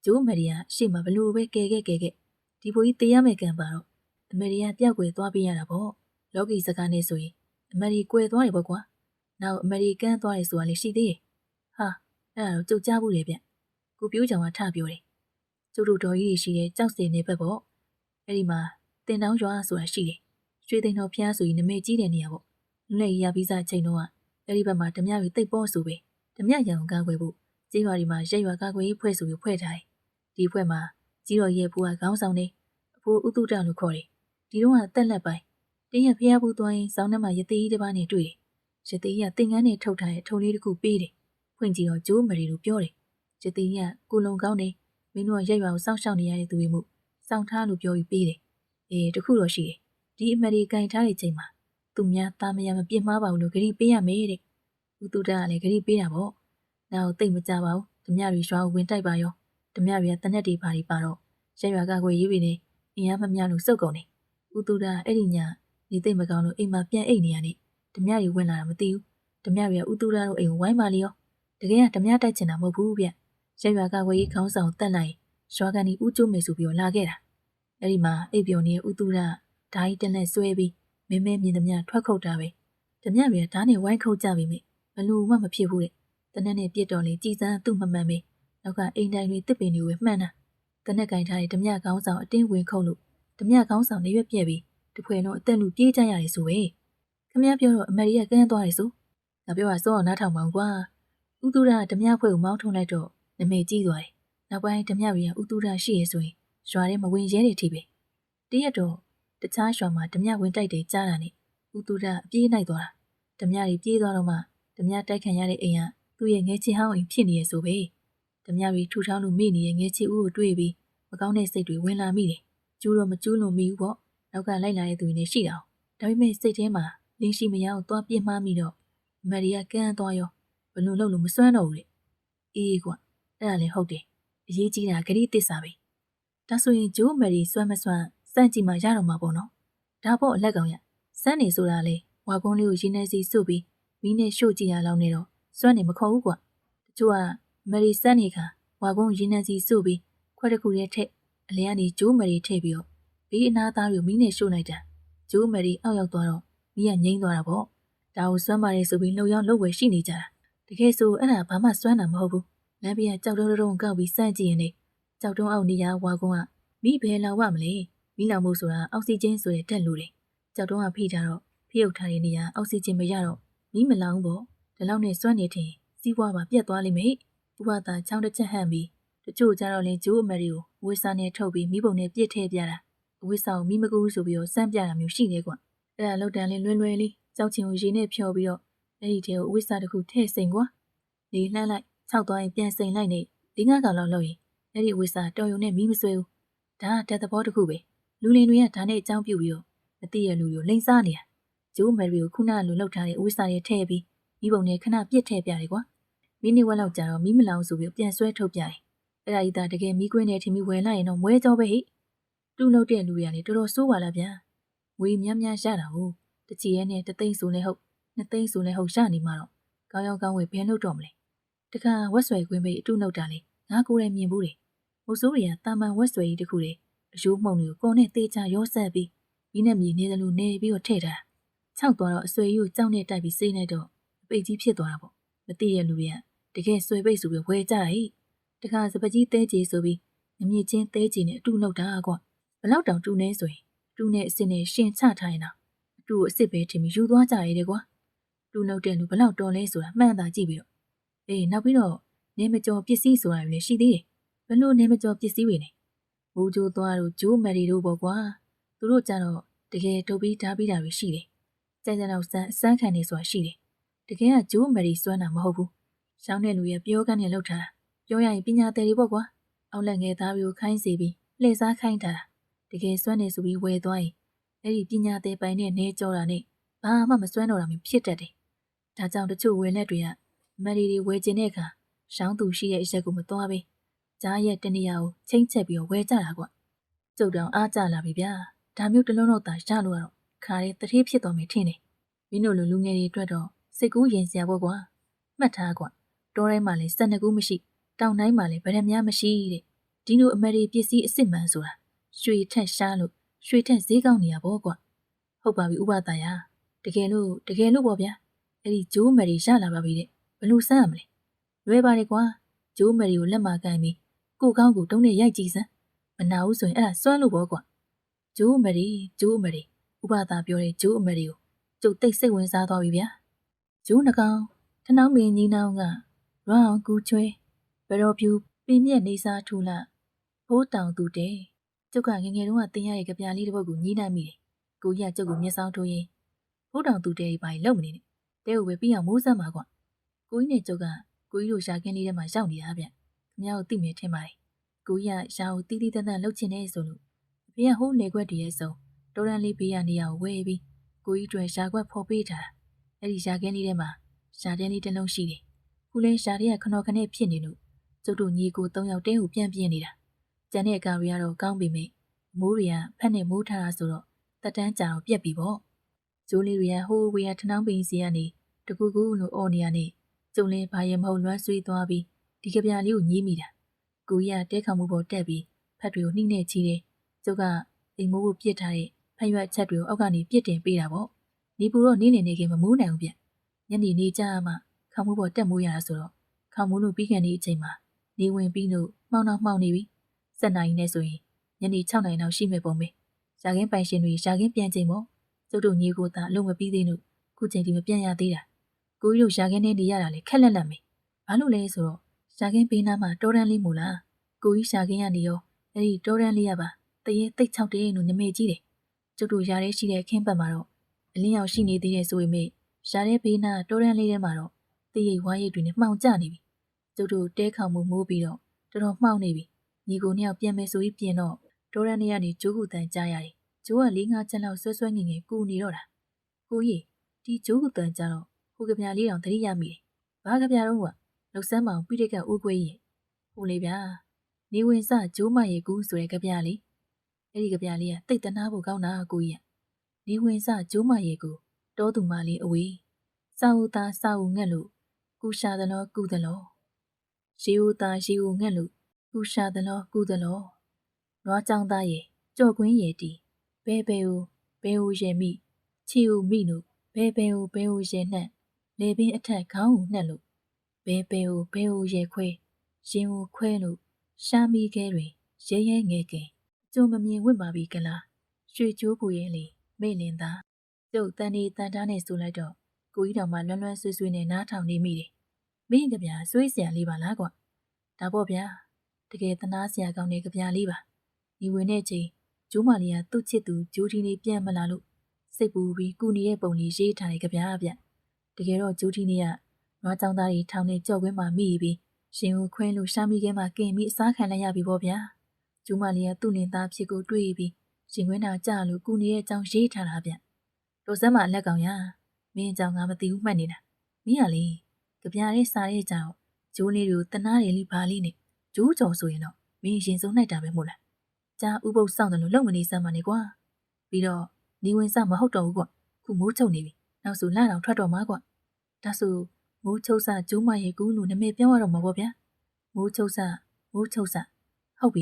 ဂျိုးမရီကရှေ့မှာဘလို့ပဲကဲဒီဘိုးကြီးတေးရမယ်ကံပါတော့အမေရိကပျောက်ကွယ်သွားပြရတာပေါ့လောကီစကားနဲ့ဆိုရင်အမေရိကွယ်သွားတယ်ပေါ့ကွာနောက်အမေရိကန်သွားတယ်ဆိုတာလည်းရှိသေးတယ်ဟာအဲ့ဒါတော့ကြုတ်ကြားဘူးလေဗျကိုပြိုးကြောင်ကထပြောတယ်ကျုပ်တို့တော်ကြီးတွေရှိတဲ့ကြောက်စင်နေဘက်ပေါ့အဲ့ဒီမှာတင်တောင်းရွာဆိုတာရှိတယ်ရွှေသိန်းတော်ဖျားဆိုရင်နမဲကြီးတဲ့နေရာပေါ့လူလက်ရပြီးစားချိန်တော့အဲ့ဒီဘက်မှာဓမြတွေတိတ်ပေါ်ဆိုပဲဓမြရံကားကွယ်ဖို့ကြေးရွာဒီမှာရက်ရွာကားကွယ်ရေးဖွဲ့ဆိုပြီးဖွဲ့ထားတယ်ဒီဖွဲ့မှာကြီးတော်ရဲ့ဘိုးကခေါင်းဆောင်နေအဖိုးဥတုတလို့ခေါ်တယ်ဒီတော့ကတက်လက်ပိုင်းတင်းရဖျားဘူးသွားရင်စောင်းထဲမှာရသေးကြီးတစ်ပါးနဲ့တွေ့တယ်ရသေးကြီးကတင်ကန်းနဲ့ထုတ်ထားတဲ့ထုံလေးတစ်ခုပေးတယ်ဖွင့်ကြည့်တော့ဂျိုးမရီလိုပြောတယ်ရသေးကြီးကကိုလုံကောင်းနေမင်းတို့ရက်ရွာကိုစောင့်ရှောက်နေရတဲ့သူတွေမှုစောင့်ထားလို့ပြောပြီးပေးတယ်တခုတော့ရှိတယ်ဒီအမရီကန်ထားတဲ့ချိန်မှာသူများသားမယားမပြစ်မှားပါဘူးလို့ဂရီပေးရမယ်တဲ့ဥတုတကလည်းဂရီပေးတာပေါ့နောက်တိတ်မကြပါဘူးဓမြတွေရွာကိုဝင်တိုက်ပါရောဓမြတွေကတနက်တွေပါတော့ရက်ရွာကကိုရေးပြီးနေအင်အားမမျှလို့စုပ်ကုန်နေဥတုဒအဲ့ဒီညနေသိမ့်မကောင်းလို့အိမ်မှာပြန်အိတ်နေရနေဓမြတွေဝင်လာတာမသိဘူးဓမြတွေကဥတုဒတို့အိမ်ကိုဝိုင်းပါလေရောတကယ်ကဓမြတိုက်ချင်တာမဟုတ်ဘူးဗျရက်ရွာကကိုရေးခေါင်းဆောင်တက်လိုက်ရွာကန်ဒီဥကျိုးမယ်ဆိုပြီးလာခဲ့တာအဲ့ဒီမှာအိပ်ပျော်နေတဲ့ဥတုဒဓာကြီးတက်လက်ဆွဲပြီးမင်းမဲမြင်ဓမြထွက်ခုတ်တာပဲဓမြတွေကဓာနဲ့ဝိုင်းခုတ်ကြပြီမိဘလို့မှမဖြစ်ဘူးတဲ့တနက်နဲ့ပြစ်တော်လေကြည်စမ်းသူ့မမှန်ပဲနောက်ကအိမ်တိုင်းတွေတစ်ပင်တွေဝဲမှန်တာတနက်ကင်ထားတဲ့ဓမြခေါင်းဆောင်အတင်းဝင်ခုတ်လို့ဓမြခေါင်းဆောင်နေရွက်ပြက်ပြီးတဖွဲလုံးအသက်လူပြေးကြရတယ်ဆိုပဲခမည်းပြောတော့အမေရိကကန်းသွားတယ်ဆိုငါပြောတာစောအောင်နားထောင်ပါဦးကွာဥတုဒဓမြဖွဲကိုမောင်းထုံလိုက်တော့နမေကြီးသွားတယ်နောက်ပိုင်းဓမြတွေကဥတုဒရှိရဆိုရင်ရွာထဲမဝင်ရဲနေထိပဲတရက်တော့တခြားရွာမှာဓမြဝင်တိုက်တယ်ကြားတာနဲ့ဥတုဒအပြေးနိုင်သွားတာဓမြတွေပြေးသွားတော့မှဓမြတိုက်ခံရတဲ့အိမ်က သူ့ရဲ့ငယ်ချစ်ဟောင်းအိမ်ဖြစ်နေရဆိုပဲဓမြရီထူထောင်းလို့မေ့နေတဲ့ငယ်ချစ်ဦးကိုတွေ့ပြီးမကောင်းတဲ့စိတ်တွေဝင်လာမိတယ်ကျူးတော့မကျူးလွန်မိဘူးပေါ့နောက်ကလိုက်လာတဲ့သူတွေနဲ့ရှိတာဒါပေမဲ့စိတ်ထဲမှာလင်းရှိမရအောင်သွားပြင်းမှားမိတော့မရီကကန်းသွားရောဘလို့လို့မစွမ်းတော့ဘူးတဲ့အေးကွာအဲ့ဒါလည်းဟုတ်တယ်အရေးကြီးတာဂရိတစ္ဆာပဲဒါဆိုရင်ဂျိုးမရီစွမ်းမစွမ်းစမ်းကြည့်မှရတော့မှာပေါ့နော်ဒါပေါ့အလက်ကောင်ရစမ်းနေဆိုတာလေဝါကုန်းလေးကိုရင်းနေစီစုပ်ပြီးမီးနဲ့ရှို့ကြည့်ရလောက်နေတော့စွမ်းနေမခေါ်ဘူးကွာတချို့ကမရီစမ်းနေခါဝါကုန်းရင်းနေစီစုပ်ပြီးခွက်တစ်ခုရဲ့ထက်အလျကနေဂျိုးမရီထည့်ပြီးတော့ဘေးအနာသားတွေကိုမီးနဲ့ရှို့လိုက်တာဂျိုးမရီအောက်ရောက်သွားတော့မီးကငိမ့်သွားတာပေါ့ဒါကိုစွမ်းပါလေဆိုပြီးလှုပ်ရောက်လှုပ်ဝဲရှိနေကြတာတကယ်ဆိုအဲ့ဒါဘာမှစွမ်းတာမဟုတ်ဘူးလမ်းပြကြောက်တုံးတုံးကောက်ပြီးစမ်းကြည့်ရင်လေကြောက်တုံးအောက်နေရဝါကုန်းကမိဘယ်လောက်ဝမလဲမိလောင်မှုဆိုတာအောက်ဆီဂျင်ဆိုတဲ့ဓာတ်လိုတယ်ကြောက်တုံးကဖိထားတော့ဖိုပ်ထားတဲ့နေရာအောက်ဆီဂျင်မရတော့မိမလောင်ဘောဒီလောက်နဲ့စွမ်းနေတယ်စီးပွားပါပြတ်သွားလိမ့်မယ်ဥပဒါချောင်းတစ်ချက်ဟန့်ပြီးတချို့ကြတော့လင်းဂျိုးအမရီကိုဝေစာနဲ့ထုတ်ပြီးမိဘုံနဲ့ပြစ်ထည့်ပြတာအဝိစာကိုမိမကူဆိုပြီးတော့စမ်းပြတာမျိုးရှိနေကွာအဲ့ဒါလောက်တန်လေးလွယ်လွယ်လေးကြောက်ချင်ကိုရေနဲ့ဖြော်ပြီးတော့အဲ့ဒီထဲကိုအဝိစာတစ်ခုထည့်စိန်ကွာနေလှမ်းလိုက်ခြောက်သွားရင်ပြန်စိန်လိုက်နေ၄-၅ကောင်လောက်လုပ်ရင်အဲ့ဒီအဝိစာတော်ရုံနဲ့မီးမဆွဲဘူးဒါကတက်သဘောတစ်ခုပဲလူလင်တွေကဒါနဲ့အကြောင်းပြုပြီးတော့မသိရလူကိုလိန်စားနေတာဂျိုးမယ်ရီကိုခုနကလိုလောက်ထားတဲ့အဝိစာတွေထည့်ပြီးမိဘုံနဲ့ခဏပြစ်ထည့်ပြတယ်ကွာမိနစ်ဝက်လောက်ကြာတော့မီးမလောင်ဆိုပြီးပြန်ဆွဲထုတ်ပြတယ်အဲ့ဒါကြီးသားတကယ်မီးကွင်းနဲ့ထင်ပြီးဝယ်လိုက်ရင်တော့မွဲကြောပဲဟိတူးလုပ်တဲ့လူတွေကလည်းတော်တော်ဆိုးပါလားဗျာငွေများများရတာဟုတ်တချီရဲနဲ့တသိန်းဆိုလဲဟုတ်နှစ်သိန်းဆိုလဲဟုတ်ရနေမှာတော့ကောင်းရောင်းကောင်းဝယ်ဘယ်လုပ်တော့မလဲတခါဝက်ဆွဲကွင်းမိတ်အတူနှုတ်တာလေငါကိုယ်တိုင်မြင်ဘူးလေမုတ်ဆိုးတွေကတာမန်ဝက်ဆွဲကြီးတခုလေအယိုးမှုန်တွေကိုကွန်နဲ့တေးချရောဆက်ပြီးမိနဲ့မြေနေတယ်လို့နေပြီးတော့ထည့်ထားခြောက်သွားတော့အဆွဲကြီးကိုကြောက်နဲ့တိုက်ပြီးစေးနေတော့အပိတ်ကြီးဖြစ်သွားတာပေါ့မသိတဲ့လူတွေကတကယ်ဆွဲပိတ်ဆိုပြီးဝယ်ကြတာဟိတခါစပကြီးတဲကြီးဆိုပြီးငမြင့်ချင်းတဲကြီးနဲ့အတူနှုတ်တာကွာဘလောက်တောင်တူနေဆိုရင်တူနဲ့အစ်စ်နဲ့ရှင်ချထားရင်တော့အတူကိုအစ်စ်ပဲထင်ပြီးယူသွားကြရတယ်ကွာတူနှုတ်တဲ့လူဘလောက်တော်လဲဆိုတာမှန်တာကြည့်ပြီးတော့အေးနောက်ပြီးတော့နေမကျော်ပစ္စည်းဆိုတာလည်းရှိသေးတယ်ဘလို့နေမကျော်ပစ္စည်းတွေလဲဘူဂျိုသွားတို့ဂျိုးမရီတို့ပေါ့ကွာသူတို့ကြတော့တကယ်ထုတ်ပြီးဓာပြီးတာတွေရှိတယ်ကြံတော့စမ်းခံနေဆိုတာရှိတယ်တကယ်ကဂျိုးမရီစွမ်းတာမဟုတ်ဘူးရှောင်းတဲ့လူရဲ့ပြောကန်းနဲ့လှုပ်ထားတာပြောရရင်ပညာသည်တွေပေါ့ကွာအောက်လက်ငယ်သားတွေကိုခိုင်းစီပြီးလှည့်စားခိုင်းထားတာတကယ်စွမ်းနေဆိုပြီးဝယ်သွားရင်အဲ့ဒီပညာသည်ပိုင်နဲ့နေကြောတာနဲ့ဘာမှမစွမ်းတော့တာမျိုးဖြစ်တတ်တယ်ဒါကြောင့်တချို့ဝယ်လက်တွေကမရီတွေဝယ်ကျင်တဲ့အခါရှောင်းသူရှိတဲ့အရက်ကိုမသွားပဲကြားရက်တနေရာကိုချင်းချက်ပြီးတော့ဝယ်ကြတာကွကျုပ်တောင်အားကြလာပြီဗျာဒါမျိုးတလုံးတော့သာရလို့ကတော့ခါရဲတတိဖြစ်သွားမယ်ထင်တယ်မင်းတို့လူငယ်တွေအတွက်တော့စိတ်ကူးရင်စရာပေါ့ကွာမှတ်ထားကွာတောထဲမှာလည်း12ကူးမရှိတောင်တိုင်းမှာလည်းဗရမများမရှိတဲ့ဒီလိုအမရီပစ္စည်းအစ်စ်မှန်ဆိုတာရွှေထက်ရှားလို့ရွှေထက်ဈေးကောင်းနေရပေါ့ကွာဟုတ်ပါပြီဥပဒါရတကယ်လို့ပေါ့ဗျာအဲ့ဒီဂျိုးမရီရလာပါပြီတဲ့ဘလို့စမ်းရမလဲလွယ်ပါတယ်ကွာဂျိုးမရီကိုလက်မကိုင်းပြီးကိုကောင်းကိုတုံးနဲ့ရိုက်ကြည့်စမ်းမနာဘူးဆိုရင်အဲ့ဒါစွမ်းလို့ပေါ့ကွာဂျိုးမရီဥပဒါပြောတဲ့ဂျိုးမရီကိုကျုပ်သိစိတ်ဝင်စားသွားပြီဗျာဂျိုးနှကောင်ထနှောင်းမင်းကြီးနှောင်းကရောင်းကူချွဲဘရောဖြူပင်မြက်နေစားထူလာဖိုးတောင်သူတဲ့ကျုပ်ကငငယ်တုန်းကတင်ရရဲ့ကြပြလေးတစ်ပုဒ်ကိုညီးနိုင်မိတယ်ကိုကြီးကကျုပ်ကိုမျက်စောင်းထိုးရင်ဖိုးတောင်သူတဲ့ဘာကြီးလုံမနေနဲ့တဲကိုပဲပြီးအောင်မိုးစမ်းပါကွာကိုကြီးနဲ့ကျုပ်ကကိုကြီးတို့ရှာခင်းလေးထဲမှာရောက်နေတာဗျခင်ဗျားတို့သိမယ်ထင်ပါတယ်ကိုကြီးကရှာကိုတီးတီးတန်းတန်းလှုပ်ချင်နေဆိုလို့အဖေကဟိုးလေခွက်တည်းရဲ့စုံတော်ရန်လေးဘေးရနေရကိုဝဲပြီးကိုကြီးတွေရှာခွက်ဖော်ပေးထားတာအဲ့ဒီရှာခင်းလေးထဲမှာရှာတဲလေးတစ်လုံးရှိတယ်ခုလဲရှာတဲ့ကခနော်ခနဲ့ဖြစ်နေလို့ကျုပ်တို့ညီကို3ယောက်တဲကိုပြန်ပြင်းနေတာကျန်တဲ့ကာရီကတော့ကောင်းပြီမေမိုးတွေကဖက်နဲ့မိုးထားတာဆိုတော့တက်တန်းကြာတော့ပြက်ပြီပေါ့ဂျိုးလေးတွေကဟိုးဝေးရထနှောင်းပင်စီကနေတကူကူလို့အော်နေရနေကျုံလင်းဘာရမဟုတ်လွမ်းဆွေးသွားပြီးဒီကြပြလေးကိုညီးမိတာကိုကြီးကတဲခေါမှုပေါ်တက်ပြီးဖက်တွေကိုနှိမ့်နေချီတယ်ကျုပ်ကအိမ်မိုးကိုပြစ်ထားတဲ့ဖက်ရွက်ချက်တွေကိုအောက်ကနေပြစ်တင်ပေးတာပေါ့နေပူတော့နေခင်မမိုးနိုင်ဘူးဗျညနေနေကြမှခေါမှုပေါ်တက်မိုးရတာဆိုတော့ခေါမှုလို့ပြီးခင်ဒီအချိန်မှာနေဝင်ပြီးလို့မှောင်တော့နေပြီ7 နာရီနဲ့ဆိုရင်ညနေ6 နာရီလောက်ရှိမဲ့ပုံပဲရှာခင်းပိုင်ရှင်တွေရှာခင်းပြန်ချိန်ပေါ့ကျုပ်တို့ညီကိုသာအလုံးမပြီးသေးလို့ခုချိန်ဒီမပြန်ရသေးတာကိုကြီးတို့ရှာခင်းနေနေရတာလေခက်လက်လက်မေဘာလို့လဲဆိုတော့ရှာခင်းပေးနာမှာတောတန်းလေးမို့လားကိုကြီးရှာခင်းရနေရောအဲ့ဒီတောတန်းလေးရပါတရေသိတ်6တဲလို့နမေကြီးတယ်ကျုပ်တို့ရှားရဲရှိတဲ့ခင်းပတ်မှာတော့အလင်းရောက်ရှိနေသေးတယ်ဆိုပေမဲ့ရှားတဲ့ဘေးနာတောတန်းလေးထဲမှာတော့တ တရိပ်ဝါးရိပ်တွေနဲ့မှောင်ကျနေပြီကျုပ်တို့တဲခေါင်မှုမိုးပြီးတော့တော်တော်မှောင်နေပြီညီကိုနှစ်ယောက်ပြန်မယ်ဆိုပြီးပြင်တော့ဒေါ်ရန်နေကနေကျိုးကူတန်ကြားရတယ်ကျိုးက၄-၅ချက်လောက်ဆွဲဆွဲငင်ငယ်ကူနေတော့တာကိုကြီးဒီကျိုးကူတန်ကြတော့ဟိုကဗျာလေးတောင်သတိရမိတယ်ဘာကဗျာတော့ကလှုပ်ဆန်းမအောင်ပြိတိတ်ကဦးကွေးရဲ့ဟိုလေဗျာနေဝင်စကျိုးမရဲ့ကူဆိုတဲ့ကဗျာလေးအဲ့ဒီကဗျာလေးကတိတ်တနာဖို့ကောင်းတာကိုကြီးနေဝင်စကျိုးမရဲ့ကူတောသူမလေးအဝေးစာဦးသားစာဦးငက်လို့ကူရှာသလောကူသလောရေဦးသားရေဦးငက်လို့ကူရှာသလောကူသလောနွားကြောင်သားရဲ့ကြော့ကွင်းရဲ့တီဘဲဦးရဲ့မိချီဦးမိလို့ဘဲဦးရဲ့နှက်လေပင်အထက်ခေါင်းဦးနှက်လို့ဘဲဦးရဲ့ခွဲရှင်ဦးခွဲလို့ရှာမီခဲတွင်ရဲရဲငယ်ကင်ကြုံမမြင်ဝင့်ပါပြီကလားရွှေကျိုးပူရဲ့လေမေ့လင်သားကျုပ်တန်ဒီတန်တားနဲ့ဆိုလိုက်တော့ကိုကြီးတော်မှလွန်းလွန်းဆွေးဆွေးနဲ့နားထောင်နေမိတယ်မင်းကဗျာဆွေးစရာလေးပါလားကွာဒါပေါ့ဗျာတကယ်သနာစရာကောင်းတဲ့ကဗျာလေးပါဒီဝင်တဲ့ချိန်ကျိုးမလေးကသူ့ချစ်သူဂျိုးတီနေပြန်မလာလို့စိတ်ပူပြီးကုနေတဲ့ပုံလေးရေးထားတဲ့ကဗျာဗျတကယ်တော့ဂျိုးတီနေကနွားကြောင်သားတွေထောင်နေကြော့ခွင်းမှာမိပြီးရှင်ကိုခွဲလို့ရှာမိခဲမှာကင်ပြီးအစားခံလိုက်ရပြီပေါ့ဗျာကျိုးမလေးကသူ့လင်သားဖြစ်ကိုတွေးပြီးရှင်ခွင်းနာကြလို့ကုနေတဲ့အကြောင်းရေးထားတာဗျတော်စမ်းမအလက်ကောင်ရမင်းအကြောင်းငါမသိဘူးမှတ်နေတာမင်းကလေကြပြတဲ့စားတဲ့ကြောင်ဂျိုးလေးတို့တနာတွေလိပါလိနဲ့ဂျိုးကြော်ဆိုရင်တော့မင်းရင်ဆုံးနိုင်တာပဲမို့လားကြာဥပုပ်စောင့်တယ်လို့လုံမနေစမ်းပါနဲ့ကွာပြီးတော့နေဝင်စမဟုတ်တော့ဘူးကွခုမိုးချုပ်နေပြီနောက်ဆိုလတောင်ထွက်တော့မှာကွဒါဆိုမိုးချုပ်စဂျိုးမရဲ့ကူးလို့နမေပြောင်းရတော့မှာပေါ့ဗျာမိုးချုပ်စဟုတ်ပြ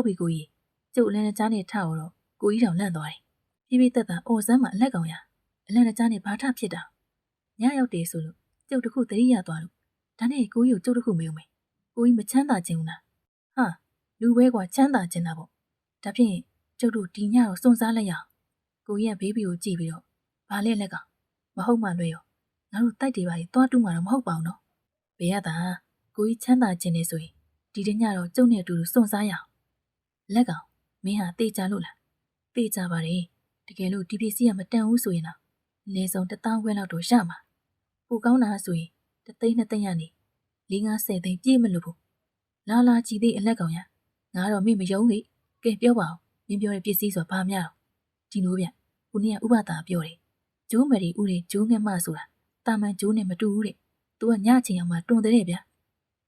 ီကိုကြီးကျုပ်အလန်းကြားနဲ့ထတော့ကိုကြီးတောင်လန့်သွားတယ်ဖြည်းဖြည်းသက်သာအော်စမ်းမအလက်ကောင်ရအလန်းကြားနဲ့ဘာထဖြစ်တာညရောက်တယ်ဆိုလို့ကျုပ်တခုသတိရသွားလို့ဒါနဲ့ကိုကြီးကိုကျုပ်တခုမေးဦးမယ်ကိုကြီးမချမ်းသာခြင်းဘူးလားဟာလူပဲကွာချမ်းသာခြင်းတာပေါ့ဒါဖြင့်ကျုပ်တို့ဒီညတော့စွန့်စားလိုက်ရအောင်ကိုကြီးကဘေးဘီကိုကြည့်ပြီးတော့ဘာလဲလက်ကောင်မဟုတ်မှလွဲရောငါတို့တိုက်တွေပါလေသွားတူးမှာတော့မဟုတ်ပါဘူးနော်ဘယ်ရတာကိုကြီးချမ်းသာခြင်းနေဆိုရင်ဒီတညတော့ကျုပ်နဲ့အတူတူစွန့်စားရအောင်လက်ကောင်မင်းဟာတေးကြလို့လားတေးကြပါတယ်တကယ်လို့ဒီပစ္စည်းကမတန်ဘူးဆိုရင်တော့အနည်းဆုံး1000ခွဲလောက်တော့ရမှာပိုကောင်းတာဆိုရင်3သိန်း2သိန်းရနေ4-50သိန်းပြည့်မလို့ဘူးလာကြည့်သေးအလက်ကောင်ရငါတော့မင်းမယုံလေကဲပြောပါဦးမင်းပြောတဲ့ပစ္စည်းဆိုတာဘာများဒီလိုဗျခုနေ့ကဥပဒါပြောတယ်ဂျိုးမယ်ရီဥတွေဂျိုးငက်မဆိုတာတာမန်ဂျိုးနဲ့မတူဘူးတဲ့သူကညချင်းအောင်မှတွန်တဲ့ဗျ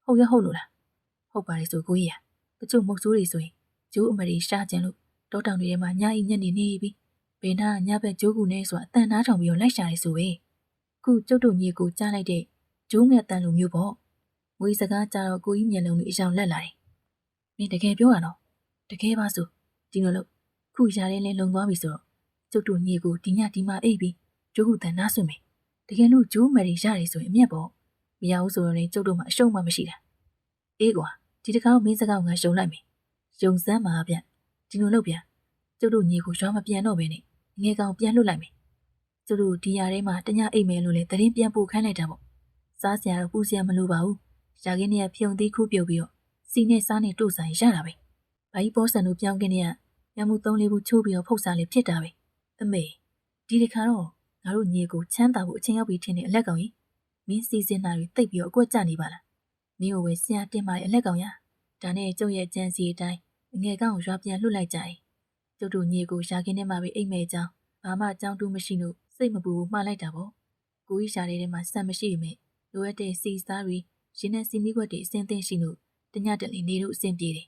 ဟုတ်ရဟုတ်လို့လားဟုတ်ပါတယ်ဆိုကိုကြီးကတချို့မုတ်ဆိုးတွေဆိုရင်ဂျိုးအမရီရှားကြင်လို့တောတောင်တွေထဲမှာညအိညက်နေပြီးဘယ်နာညဘက်ဂျိုးကူနဲ့ဆိုတာအတန်နားထောင်ပြီးတော့လိုက်ရှာနေဆိုပဲခုကျုပ်တို့ညီကိုကြားလိုက်တဲ့ဂျိုးငက်တန်လိုမျိုးပေါ့ငွေစကားကြတော့ကိုကြီးမျက်လုံးတွေအယောင်လက်လာတယ်မင်းတကယ်ပြောရတော့တကယ်ပါဆိုဒီလိုလို့ခုရတဲ့လဲလုံသွားပြီဆိုတော့ကျုပ်တို့ညီကိုဒီညဒီမှာအိပ်ပြီးဂျိုးကူတန်နားဆွမယ်တကယ်လို့ဂျိုးမယ်ရီရတယ်ဆိုရင်အမျက်ပေါ့မရဘူးဆိုတော့လေကျုပ်တို့မှအရှုံးမှမရှိတာအေးကွာဒီတခါမင်းစကားကိုငါရှုံလိုက်မယ်ယုံစမ်းပါဗျဒီလိုလုပ်ဗျကျုပ်တို့ညီကိုရွာမပြန်တော့ဘဲနဲ့ငယ်ကောင်ပြန်လွတ်လိုက်မယ်ကျုပ်တို့ဒီရထဲမှာတညအိတ်မယ်လို့လေသတင်းပြန်ပို့ခိုင်းလိုက်တာပေါ့စားစရာတော့ပူစရာမလိုပါဘူးရာခင်းထဲကဖြုံသီးခုပြုတ်ပြီးတော့စီနဲ့စားနဲ့တို့ဆိုင်ရတာပဲဘာကြီးပေါ်ဆန်တို့ပြောင်းကင်းနေရရမှု3-4ခုချိုးပြီးတော့ဖုတ်စားလေးဖြစ်တာပဲအမေဒီတခါတော့ငါတို့ညီကိုချမ်းသာဖို့အချင်းရောက်ပြီးထင်တဲ့အလက်ကောင်ကြီးမင်းစီစဉ်တာတွေတိတ်ပြီးတော့အကွက်ကြနေပါလားမင်းကိုပဲဆရာတင်ပါတဲ့အလက်ကောင်ရဒါနဲ့ကျုပ်ရဲ့ကြံစီအတိုင်းငယ်ကောင်ကိုရွာပြန်လွတ်လိုက်ကြတယ်ကျုပ်တို့ညီကိုရာခင်းထဲမှာပဲအိတ်မဲ့ကြောင်းဘာမှကြောင်းတူးမရှိလို့စိတ်မပူဘူးမှားလိုက်တာပေါ့ကိုကြီးရှာတဲ့ထဲမှာစက်မရှိပေမဲ့လိုအပ်တဲ့စီစားတွေရင်းနဲ့စီမီခွက်တွေအစင်းသိမ့်ရှိလို့တညတက်လေးနေလို့အဆင်ပြေတယ်